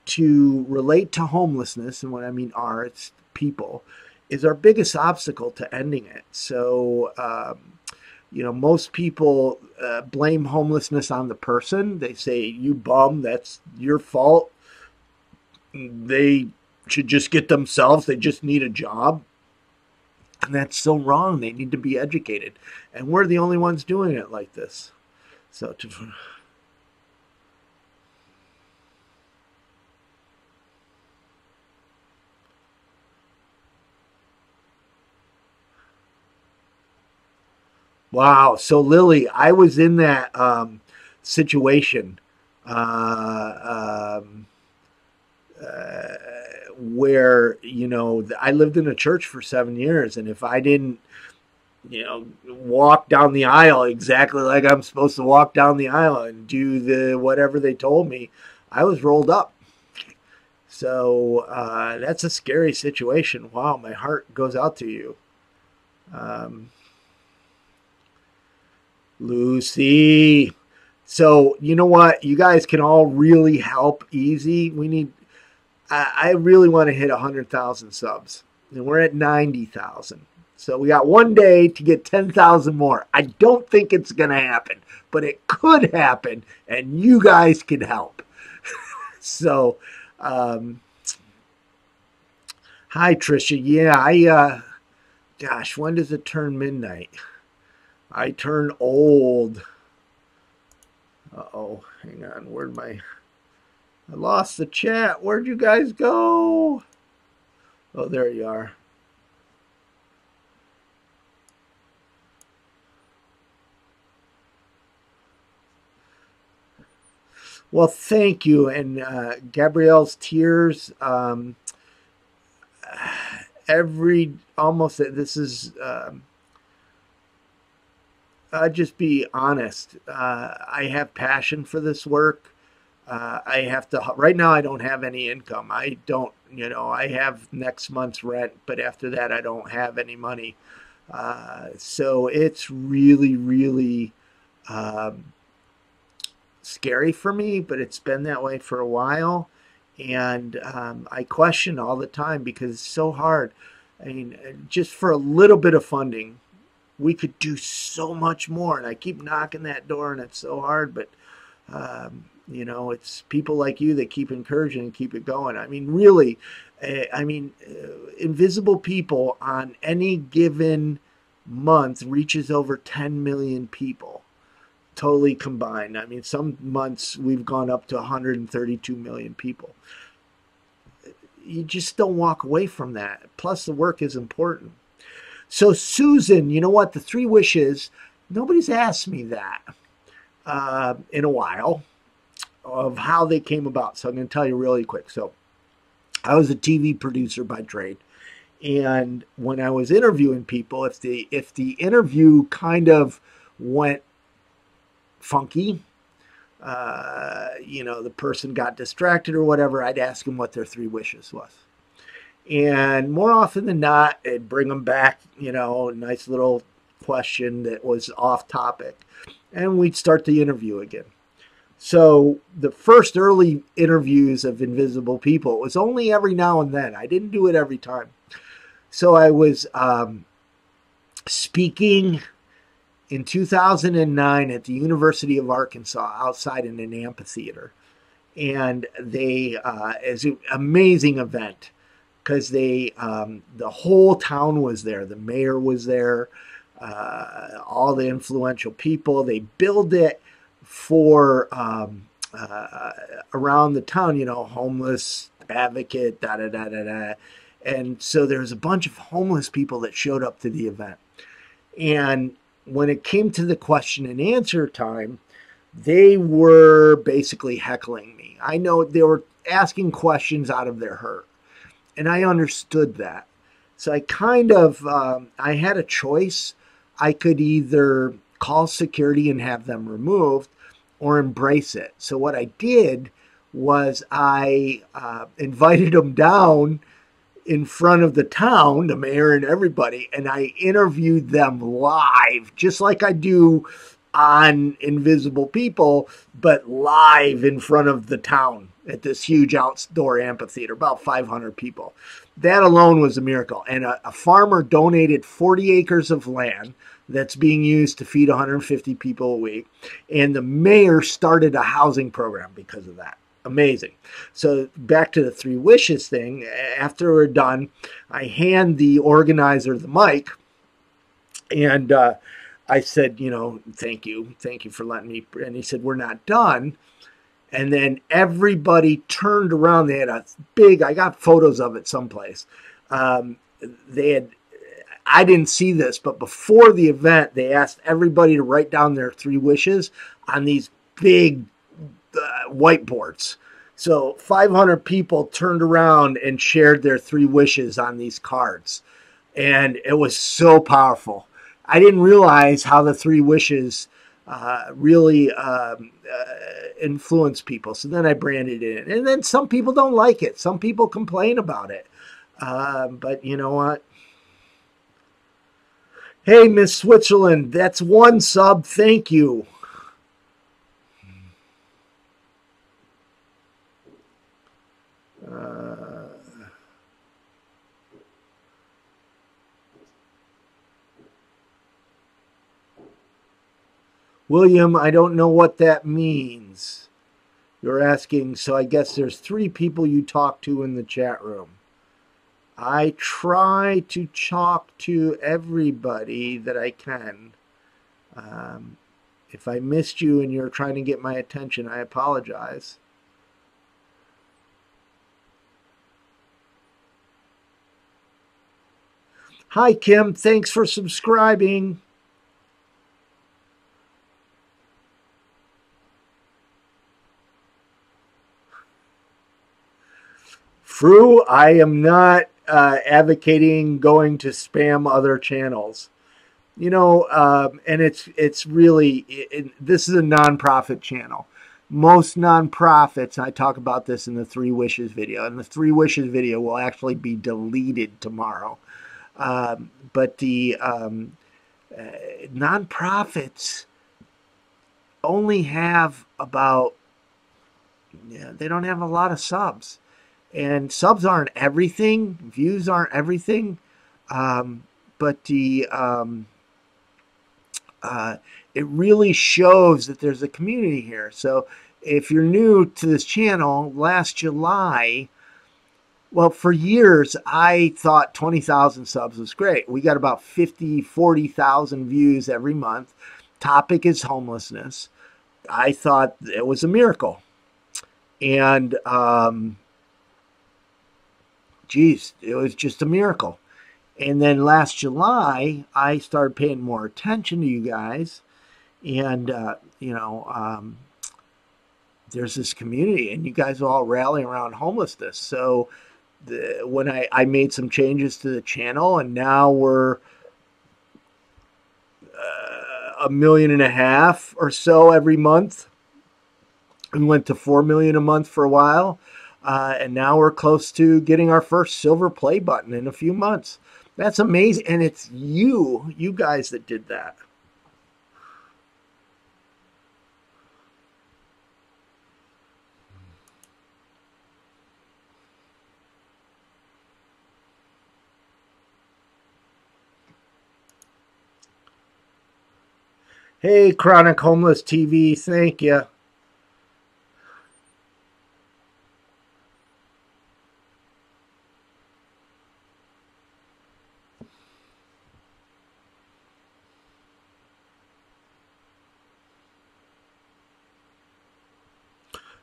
A: to relate to homelessness, and when I mean it's people, is our biggest obstacle to ending it. So, most people blame homelessness on the person. They say, you bum, that's your fault. They should just get themselves. They just need a job. And that's so wrong. They need to be educated. And we're the only ones doing it like this. So wow. So Lily, I was in that situation where, I lived in a church for 7 years. And if I didn't, walk down the aisle exactly like I'm supposed to walk down the aisle and do whatever they told me, I was rolled up. So that's a scary situation. Wow, my heart goes out to you. Lucy. So you know what? You guys can all really help easy. I really want to hit 100,000 subs. And we're at 90,000. So we got one day to get 10,000 more. I don't think it's going to happen, but it could happen, and you guys can help. So, hi, Tricia. Yeah, gosh, when does it turn midnight? I turn old. Uh-oh, hang on. I lost the chat. Where'd you guys go? Oh, there you are. Well, thank you. And Gabrielle's tears. This is, I'll just be honest. I have passion for this work. Right now I don't have any income. I have next month's rent, but after that I don't have any money. So it's really, really scary for me, but it's been that way for a while. And I question all the time because it's so hard. I mean, just for a little bit of funding, we could do so much more. And I keep knocking that door and it's so hard, but it's people like you that keep encouraging and keep it going. I mean, really, Invisible People on any given month reaches over 10 million people totally combined. I mean, some months we've gone up to 132 million people. You just don't walk away from that. Plus, the work is important. So, Susan, you know what? The 3 wishes, nobody's asked me that in a while, of how they came about. So I'm going to tell you really quick. So I was a TV producer by trade. And when I was interviewing people, if the interview kind of went funky, the person got distracted or whatever, I'd ask them what their 3 wishes was. And more often than not, it'd bring them back, a nice little question that was off topic. And we'd start the interview again. So the first early interviews of Invisible People, it was only every now and then. I didn't do it every time. So I was speaking in 2009 at the University of Arkansas outside in an amphitheater. And they, it's an amazing event because the whole town was there. The mayor was there, all the influential people. They billed it for around the town, homeless advocate, da da da da da. And so there was a bunch of homeless people that showed up to the event. And when it came to the question and answer time, they were basically heckling me. I know they were asking questions out of their hurt, and I understood that. So I I had a choice. I could either call security and have them removed or embrace it. So what I did was I invited them down in front of the town, the mayor and everybody, and I interviewed them live, just like I do on Invisible People, but live in front of the town at this huge outdoor amphitheater, about 500 people. That alone was a miracle. And a farmer donated 40 acres of land that's being used to feed 150 people a week. And the mayor started a housing program because of that. Amazing. So back to the three wishes thing. After we're done, I hand the organizer the mic, and I said, thank you for letting me. And he said, we're not done. And then everybody turned around. They had a big, I got photos of it someplace. They had, I didn't see this, but before the event, they asked everybody to write down their three wishes on these big whiteboards. So 500 people turned around and shared their three wishes on these cards. And it was so powerful. I didn't realize how the three wishes really influence people. So then I branded it in. And then some people don't like it. Some people complain about it. But you know what? Hey, Miss Switzerland, that's one sub. Thank you. William, I don't know what that means. You're asking, so I guess there's three people you talk to in the chat room. I try to talk to everybody that I can. If I missed you and you're trying to get my attention, I apologize. Hi, Kim. Thanks for subscribing. Fru, I am not advocating going to spam other channels. And it's really, this is a nonprofit channel. Most nonprofits, I talk about this in the Three Wishes video, and the Three Wishes video will actually be deleted tomorrow. But the nonprofits only have about, they don't have a lot of subs. And subs aren't everything, views aren't everything, but it really shows that there's a community here. So if you're new to this channel, last July, well, for years, I thought 20,000 subs was great. We got about 40,000 views every month. Topic is homelessness. I thought it was a miracle. And, geez, it was just a miracle. And then last July, I started paying more attention to you guys. And, there's this community, and you guys all rally around homelessness. So when I made some changes to the channel, and now we're 1.5 million or so every month. We went to 4 million a month for a while. And now we're close to getting our first silver play button in a few months. That's amazing. And it's you guys that did that. Hey, Chronic Homeless TV, thank you.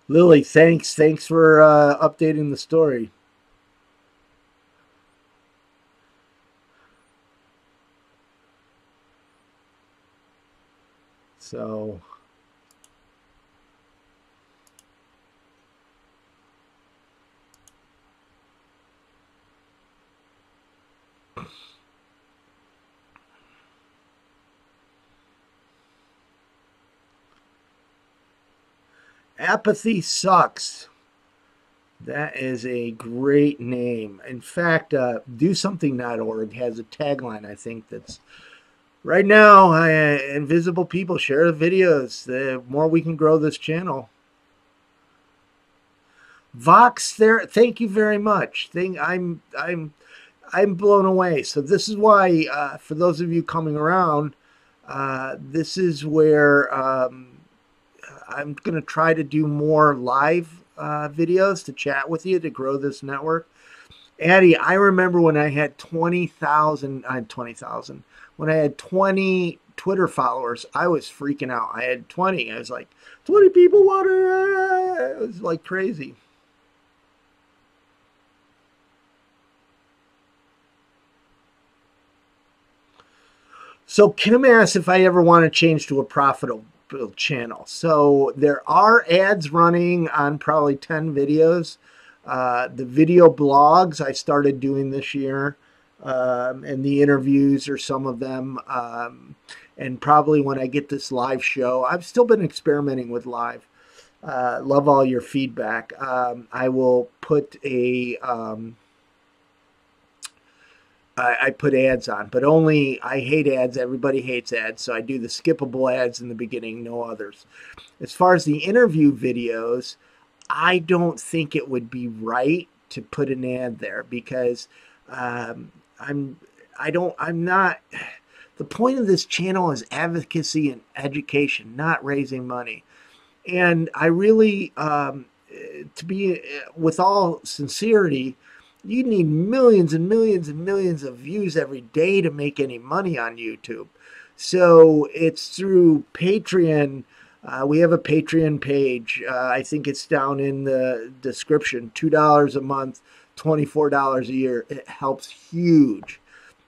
A: Lily, thanks. Thanks for updating the story. So, apathy sucks. That is a great name. In fact, DoSomething.org has a tagline, I think, that's right now, invisible people share the videos. The more we can grow this channel. Vox, there. Thank you very much. I'm blown away. So this is why, for those of you coming around, this is where I'm going to try to do more live videos to chat with you to grow this network. Addie, I remember when I had 20,000, when I had 20 Twitter followers, I was freaking out. I had 20. I was like, 20 people want to, it was like crazy. So Kim asked if I ever want to change to a profitable channel. So there are ads running on probably 10 videos. The video blogs I started doing this year, and the interviews are some of them. And probably when I get this live show, I've still been experimenting with live. Love all your feedback. I will put I put ads on, but only, I hate ads. Everybody hates ads. So I do the skippable ads in the beginning, no others. As far as the interview videos, I don't think it would be right to put an ad there because I'm not, the point of this channel is advocacy and education, not raising money. And I really, to be, with all sincerity, you need millions and millions and millions of views every day to make any money on YouTube. So it's through Patreon. We have a Patreon page. I think it's down in the description. $2 a month, $24 a year. It helps huge.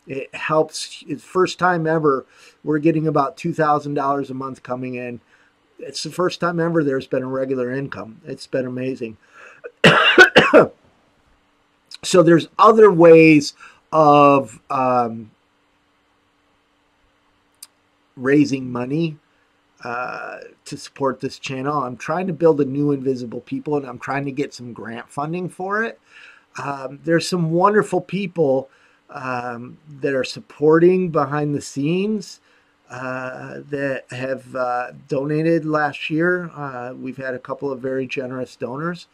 A: It helps. It's first time ever. We're getting about $2,000 a month coming in. It's the first time ever there's been a regular income. It's been amazing. So there's other ways of raising money to support this channel. I'm trying to build a new Invisible People, and I'm trying to get some grant funding for it. There's some wonderful people that are supporting behind the scenes that have donated last year. We've had a couple of very generous donors.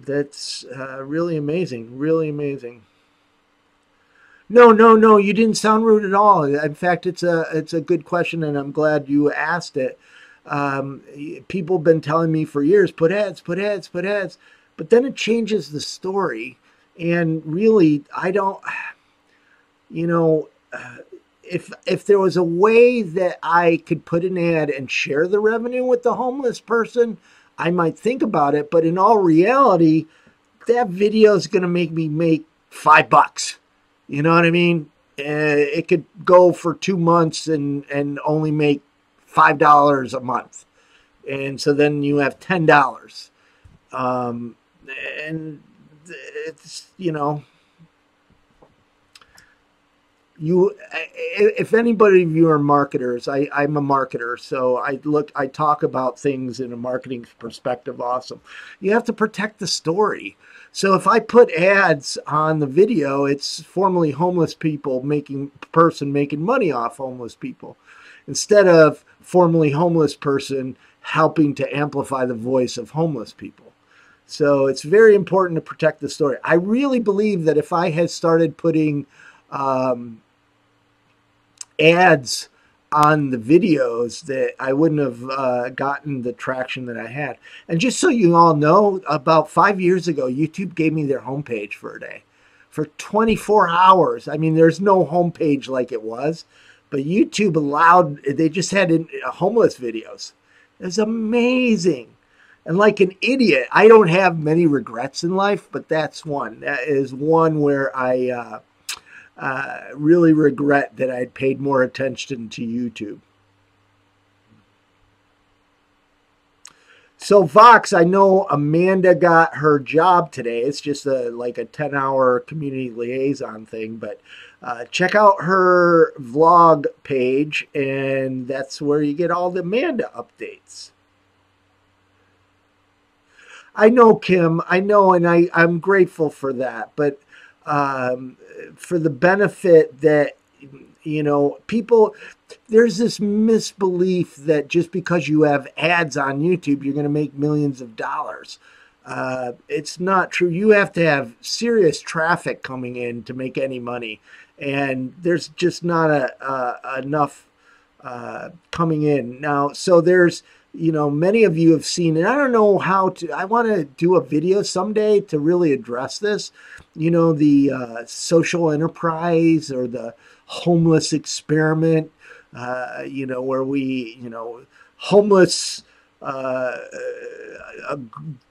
A: That's really amazing, really amazing. No, you didn't sound rude at all. In fact, it's a good question, and I'm glad you asked it. People have been telling me for years, put ads, put ads, put ads, but then it changes the story. And really, I don't, if there was a way that I could put an ad and share the revenue with the homeless person, I might think about it, but in all reality, that video is going to make me make $5. You know what I mean? It could go for 2 months and only make $5 a month. And so then you have $10. And it's, if anybody of you are marketers, I'm a marketer, so I talk about things in a marketing perspective. Awesome. You have to protect the story. So if I put ads on the video, it's formerly homeless people making money off homeless people, instead of formerly homeless person helping to amplify the voice of homeless people. So it's very important to protect the story. I really believe that if I had started putting ads on the videos, that I wouldn't have gotten the traction that I had. And just so you all know, about 5 years ago, YouTube gave me their homepage for a day. For 24 hours. I mean, there's no homepage like it was, but YouTube allowed, they just had homeless videos. It was amazing. And like an idiot, I don't have many regrets in life, but that's one. That is one where I really regret that I'd paid more attention to YouTube. So Vox, I know Amanda got her job today. It's just like a 10-hour community liaison thing, but check out her vlog page, and that's where you get all the Amanda updates. I know, Kim. I know, and I'm grateful for that. But for the benefit that, people, there's this misbelief that just because you have ads on YouTube, you're going to make millions of dollars. It's not true. You have to have serious traffic coming in to make any money. And there's just not enough coming in now. So there's, many of you have seen, and I don't know how to, I want to do a video someday to really address this, the social enterprise or the homeless experiment, where we, homeless, a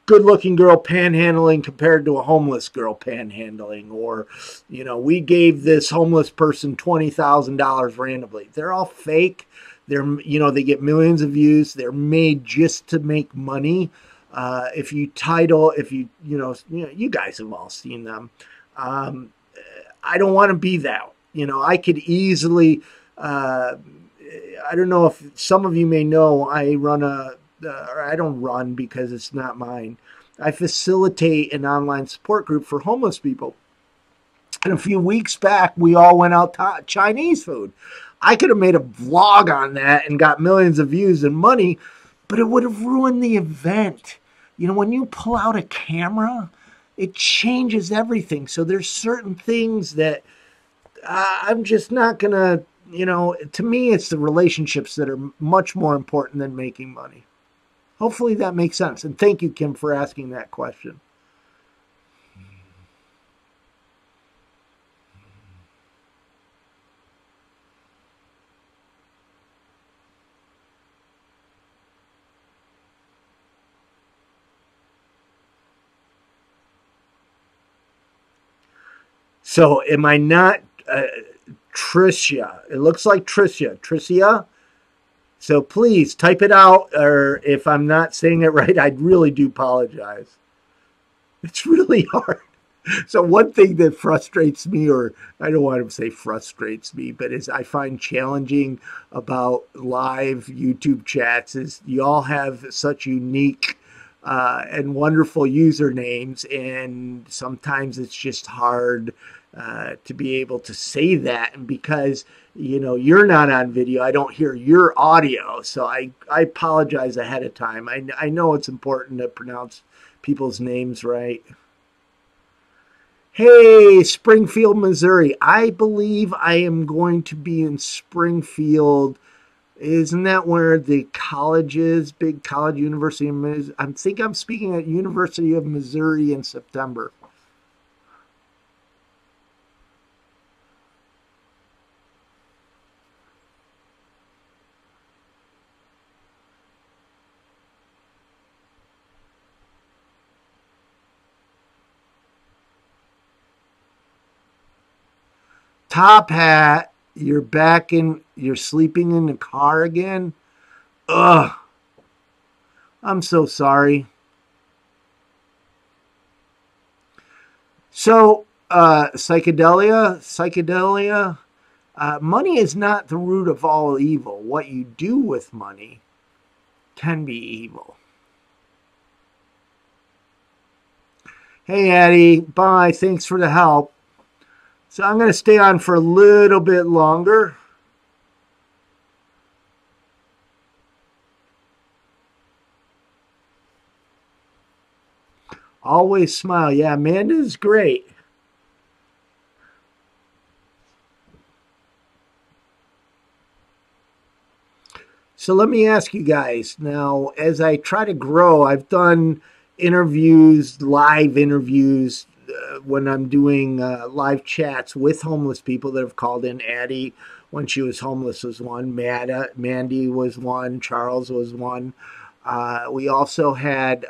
A: good-looking girl panhandling compared to a homeless girl panhandling, or, we gave this homeless person $20,000 randomly. They're all fake. They get millions of views. They're made just to make money. If you you guys have all seen them. I don't want to be that. I could easily, I don't know if some of you may know, I run or I don't run because it's not mine. I facilitate an online support group for homeless people. And a few weeks back, we all went out to Chinese food. I could have made a vlog on that and got millions of views and money, but it would have ruined the event. When you pull out a camera, it changes everything. So there's certain things that I'm just not going to, to me, it's the relationships that are much more important than making money. Hopefully that makes sense. And thank you, Kim, for asking that question. So am I not Tricia? It looks like Tricia. Tricia? So please type it out, or if I'm not saying it right, I really do apologize. It's really hard. So one thing that frustrates me, or I don't want to say frustrates me, but is I find challenging about live YouTube chats is you all have such unique and wonderful usernames, and sometimes it's just hard to be able to say that. And because, you're not on video, I don't hear your audio. So I apologize ahead of time. I know it's important to pronounce people's names right. Hey, Springfield, Missouri. I believe I am going to be in Springfield. Isn't that where the college is? Big college, University of Missouri. I think I'm speaking at University of Missouri in September. Top Hat, you're sleeping in the car again? Ugh. I'm so sorry. So, psychedelia, money is not the root of all evil. What you do with money can be evil. Hey, Addie. Bye. Thanks for the help. So I'm going to stay on for a little bit longer. Always smile. Yeah, Amanda's great. So let me ask you guys now, as I try to grow, I've done interviews, live interviews, when I'm doing live chats with homeless people that have called in. Addie, when she was homeless, was one. Mandy was one. Charles was one. We also had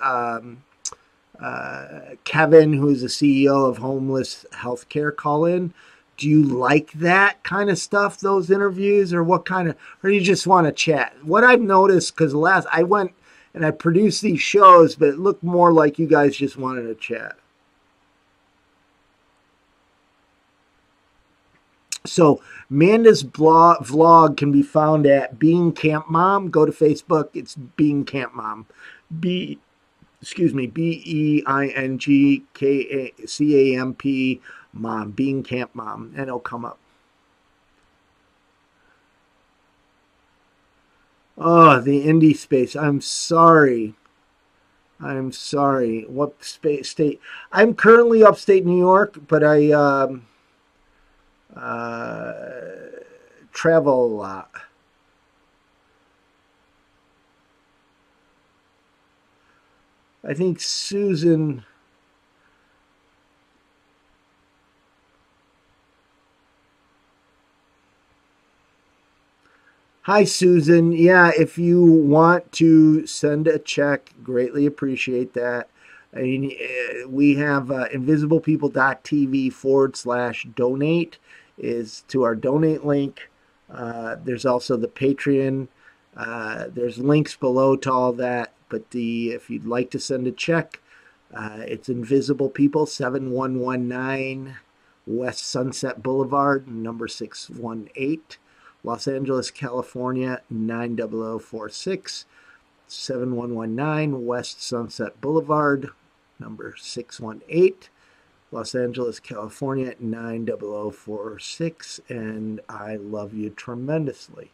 A: Kevin, who's the CEO of Homeless Healthcare, call in. Do you like that kind of stuff, those interviews, or what kind of, or do you just want to chat? What I've noticed, because last I went and I produced these shows, but it looked more like you guys just wanted to chat. So Amanda's vlog can be found at Being Camp Mom. Go to Facebook. It's Being Camp Mom. BEINGCAMP Mom. Being Camp Mom. And it'll come up. Oh, the indie space. I'm sorry. I'm sorry. What state? I'm currently upstate New York, but I travel a lot. I think Susan. Hi, Susan. Yeah, if you want to send a check, greatly appreciate that. I mean, we have invisiblepeople.tv/donate is to our donate link. There's also the Patreon. There's links below to all that. But if you'd like to send a check, it's Invisible People, 7119 West Sunset Boulevard, number 618. Los Angeles, California, 90046, 7119 West Sunset Boulevard, number 618. Los Angeles, California, 90046. And I love you tremendously.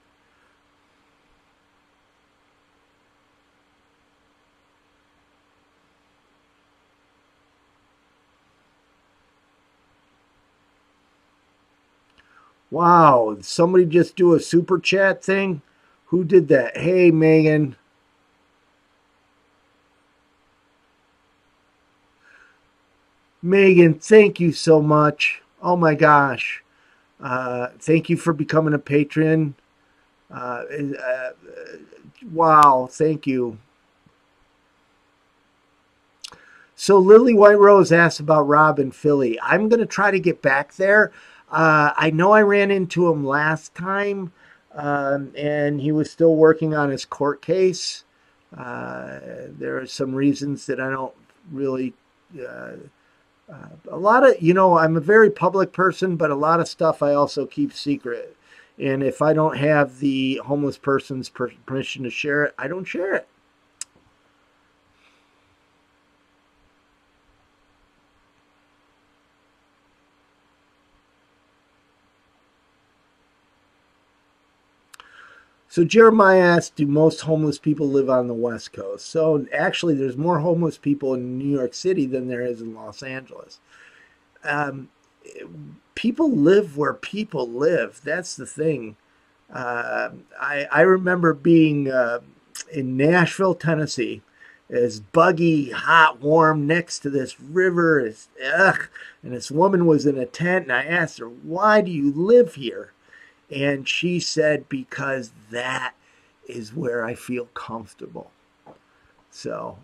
A: Wow, did somebody just do a super chat thing? Who did that? Hey, Megan. Megan, thank you so much. Oh my gosh. Thank you for becoming a patron. Wow, thank you. So Lily White Rose asked about Rob in Philly. I'm going to try to get back there. I know I ran into him last time, and he was still working on his court case. There are some reasons that I don't really, a lot of, I'm a very public person, but a lot of stuff I also keep secret. And if I don't have the homeless person's permission to share it, I don't share it. So Jeremiah asked, do most homeless people live on the West Coast? So actually, there's more homeless people in New York City than there is in Los Angeles. People live where people live. That's the thing. I remember being in Nashville, Tennessee. It's buggy, hot, warm, next to this river. And this woman was in a tent, and I asked her, why do you live here? And she said, because that is where I feel comfortable. So,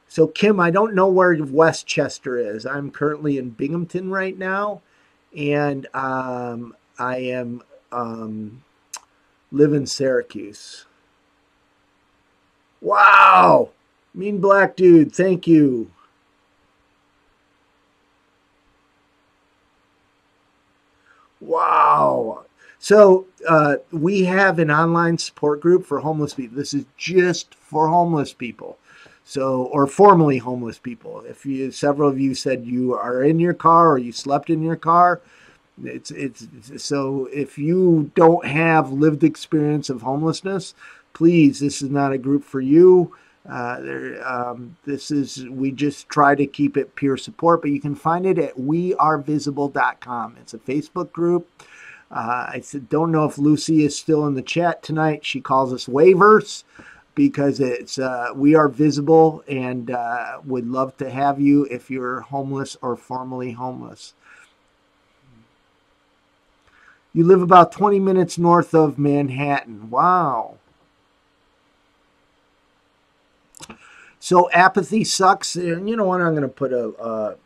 A: so Kim, I don't know where Westchester is. I'm currently in Binghamton right now. And I am live in Syracuse. Wow. Mean Black Dude, thank you. Wow. So we have an online support group for homeless people. This is just for homeless people. So, or formerly homeless people. If several of you said you are in your car or you slept in your car, it's so if you don't have lived experience of homelessness, please, this is not a group for you. We just try to keep it peer support, but you can find it at wearevisible.com. It's a Facebook group. I don't know if Lucy is still in the chat tonight. She calls us waivers because it's We Are Visible, and would love to have you if you're homeless or formerly homeless. You live about 20 minutes north of Manhattan. Wow. So apathy sucks. And you know what? I'm going to put the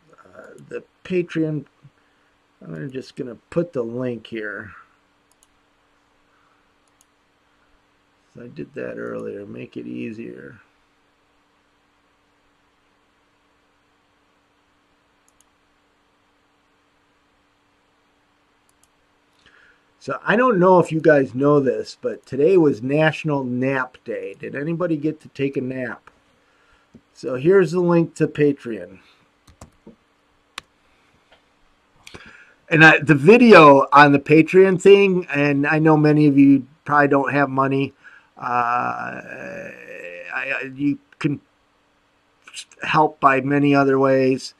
A: Patreon. I'm just going to put the link here. So I did that earlier. Make it easier. So I don't know if you guys know this, but today was National Nap Day. Did anybody get to take a nap? So here's the link to Patreon. And the video on the Patreon thing, and I know many of you probably don't have money. You can help by many other ways.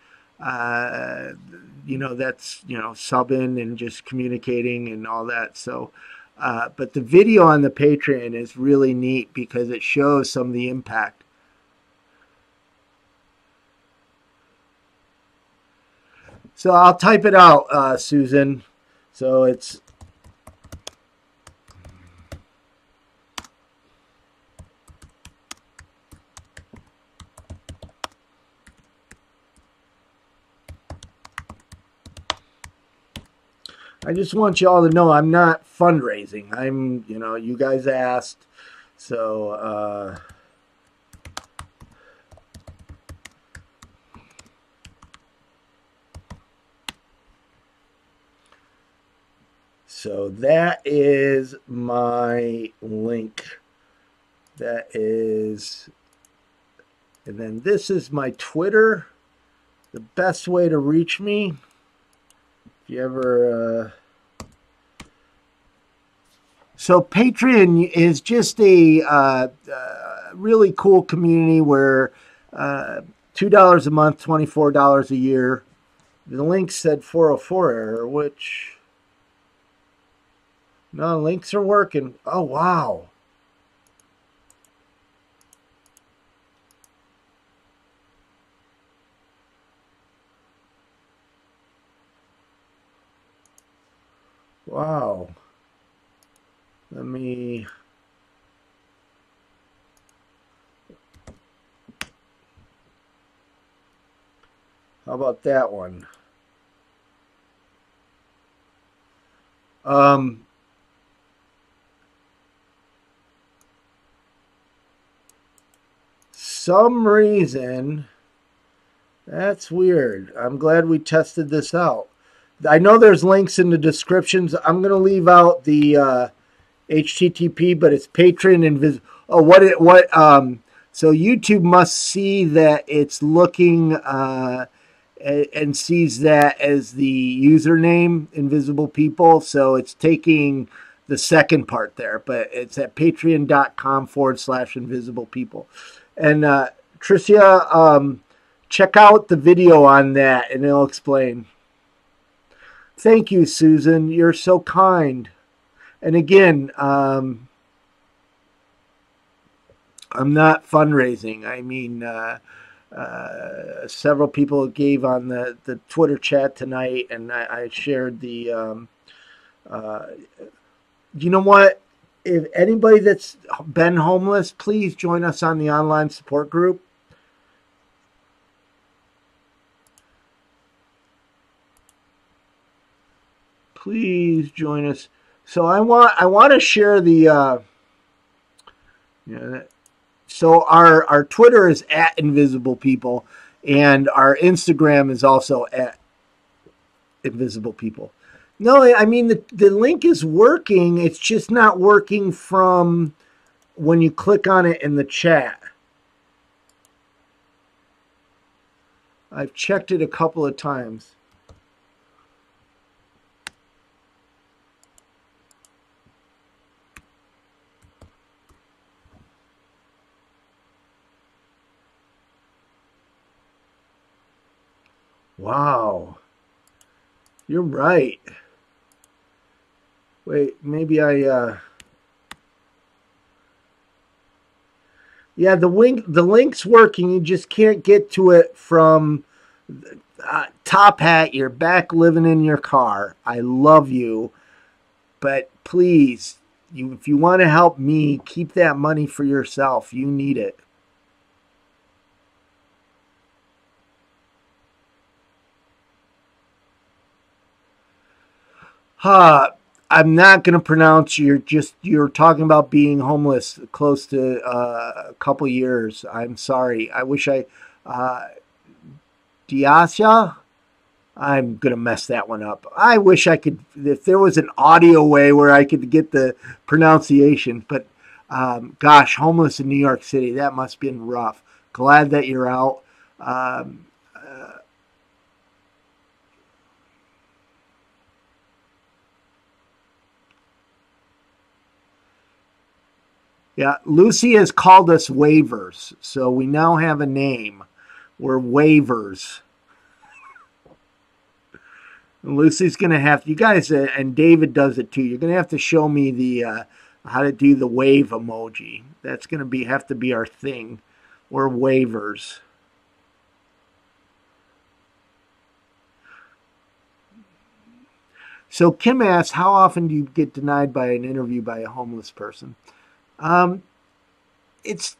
A: You know, that's, you know, subbing and just communicating and all that. So, but the video on the Patreon is really neat because it shows some of the impact. So I'll type it out, Susan. So it's I just want you all to know I'm not fundraising. I'm, you know, you guys asked. So, so that is my link. That is, and then this is my Twitter. The best way to reach me. If you ever, so Patreon is just a really cool community where $2 a month, $24 a year. The link said 404 error, which no, links are working. Oh, wow. Wow. Let me... How about that one? Some reason, that's weird. I'm glad we tested this out. I know there's links in the descriptions. I'm going to leave out the HTTP, but it's Patreon and so YouTube must see that it's looking and sees that as the username, Invisible People. So it's taking the second part there, but it's at patreon.com/invisible people. And Tricia, check out the video on that and it'll explain. Thank you, Susan. You're so kind. And again, I'm not fundraising. I mean, several people gave on the Twitter chat tonight, and I shared the, you know what? If anybody that's been homeless, please join us on the online support group. Please join us. So I want to share the so our Twitter is at Invisible People, and our Instagram is also at Invisible People. No, I mean the link is working. It's just not working from when you click on it in the chat. I've checked it a couple of times. Wow. You're right. Wait, maybe yeah, the link's working. You just can't get to it from Top Hat. You're back living in your car. I love you. But please, if you want to help me, keep that money for yourself. You need it. I'm not going to pronounce you're talking about being homeless close to a couple years. I'm sorry. I wish Diasha. I'm going to mess that one up. I wish I could, if there was an audio way where I could get the pronunciation, but gosh, homeless in New York City, that must have been rough. Glad that you're out. Um, yeah, Lucy has called us waivers, so we now have a name. We're waivers. Lucy's going to have, you guys, and David does it too. You're going to have to show me the how to do the wave emoji. That's going to have to be our thing. We're waivers. So Kim asks, how often do you get denied by an interview by a homeless person? Um, it's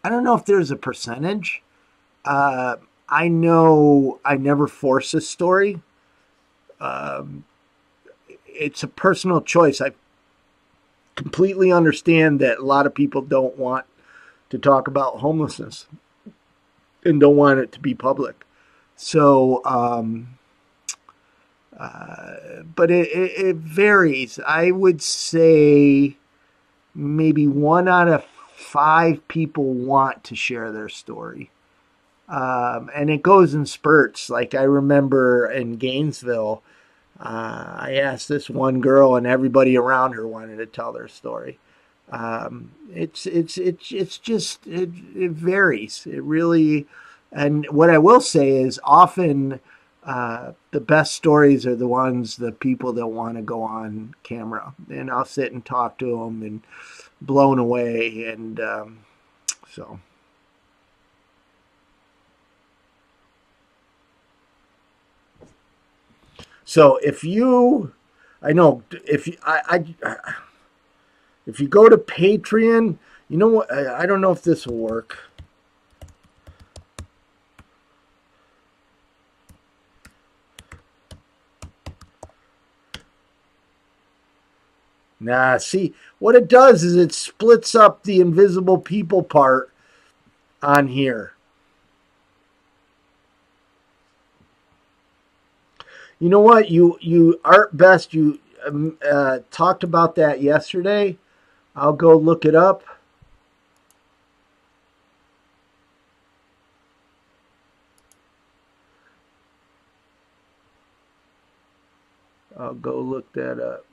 A: I don't know if there's a percentage. Uh, I know I never force a story. Um, it's a personal choice. I completely understand that a lot of people don't want to talk about homelessness and don't want it to be public. So, but it varies. I would say maybe 1 out of 5 people want to share their story. And it goes in spurts. Like I remember in Gainesville, I asked this one girl, and everybody around her wanted to tell their story. It's just it varies. It really, and what I will say is often the best stories are the people that want to go on camera, and I'll sit and talk to them and blown away, and so. So if you, I know if you, if you go to Patreon, you know what? I don't know if this will work. Nah, see, what it does is it splits up the invisible people part on here. You know what? You Art Best, you talked about that yesterday. I'll go look it up. I'll go look that up.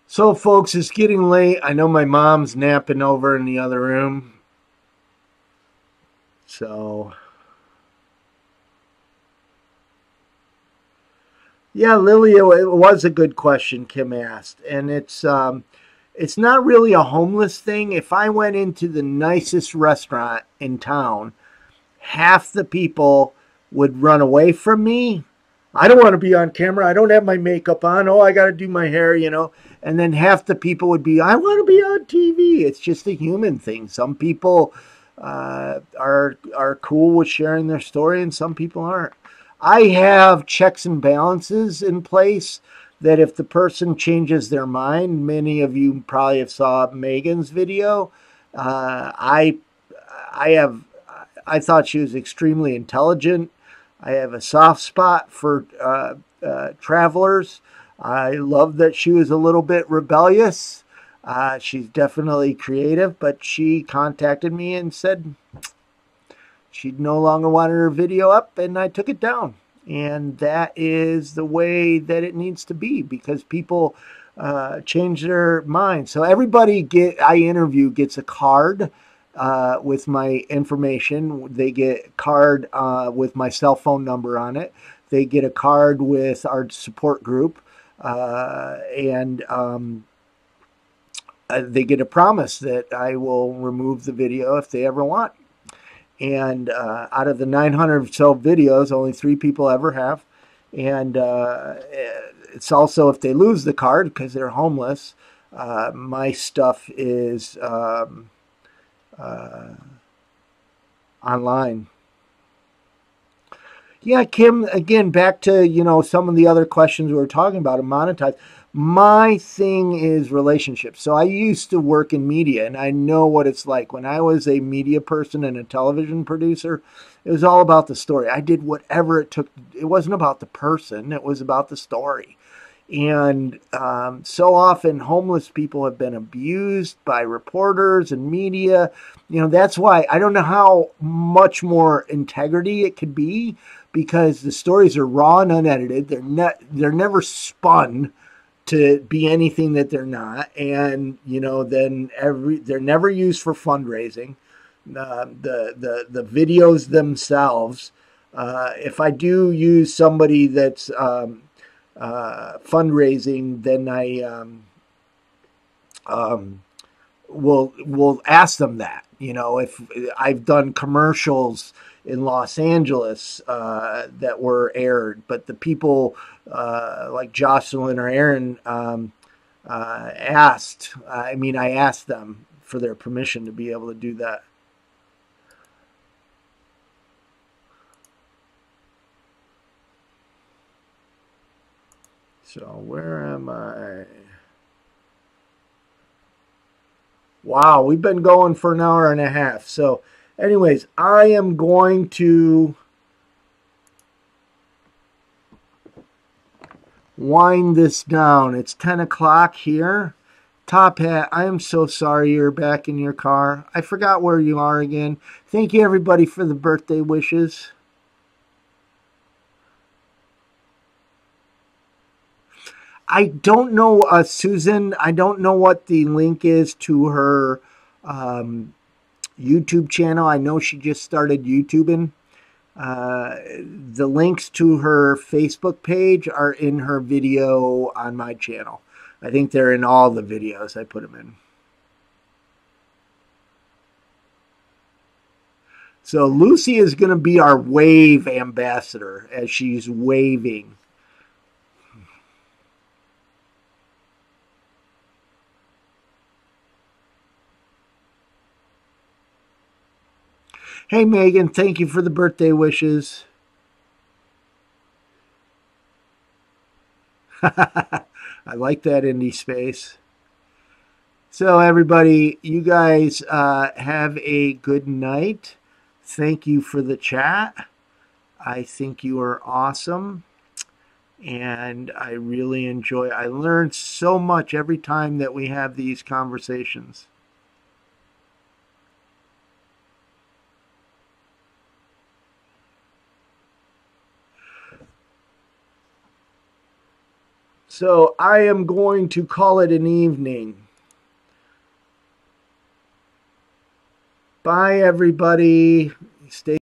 A: So, folks, it's getting late. I know my mom's napping over in the other room. So, yeah, Lily, it was a good question Kim asked. And it's not really a homeless thing. If I went into the nicest restaurant in town, half the people would run away from me. I don't want to be on camera. I don't have my makeup on. Oh, I got to do my hair, you know. And then half the people would be, I want to be on TV. It's just a human thing. Some people are cool with sharing their story, and some people aren't. I have checks and balances in place that if the person changes their mind, many of you probably have saw Megan's video. I have I thought she was extremely intelligent. I have a soft spot for travelers. I love that she was a little bit rebellious. She's definitely creative, but she contacted me and said she no longer wanted her video up, and I took it down. And that is the way that it needs to be, because people change their minds. So everybody I interview gets a card with my information. They get a card with my cell phone number on it. they get a card with our support group, and they get a promise that I will remove the video if they ever want. And out of the 900 or so videos, only 3 people ever have. And it's also, if they lose the card because they're homeless, my stuff is online. Yeah, Kim, again, back to, some of the other questions we were talking about and monetize. My thing is relationships. So I used to work in media, and I know what it's like. When I was a media person and a television producer, it was all about the story. I did whatever it took. It wasn't about the person. It was about the story. And so often homeless people have been abused by reporters and media. That's why I don't know how much more integrity it could be, because the stories are raw and unedited. They're never spun to be anything that they're not. And, then they're never used for fundraising. The videos themselves, if I do use somebody that's fundraising, then I will ask them that. If I've done commercials in Los Angeles that were aired, but the people like Jocelyn or Aaron asked, I asked them for their permission to be able to do that. So where am I? Wow, we've been going for an hour and a half. So anyways, I am going to wind this down. It's 10 o'clock here. Top Hat, I am so sorry you're back in your car. I forgot where you are again. Thank you, everybody, for the birthday wishes. I don't know, Susan, I don't know what the link is to her YouTube channel. I know she just started YouTubing. The links to her Facebook page are in her video on my channel. I think they're in all the videos I put them in. So Lucy is going to be our wave ambassador as she's waving. Hey, Megan, thank you for the birthday wishes. I like that indie space. So, everybody, you guys have a good night. Thank you for the chat. I think you are awesome. And I really enjoy it. I learn so much every time that we have these conversations. So I am going to call it an evening. Bye, everybody. Stay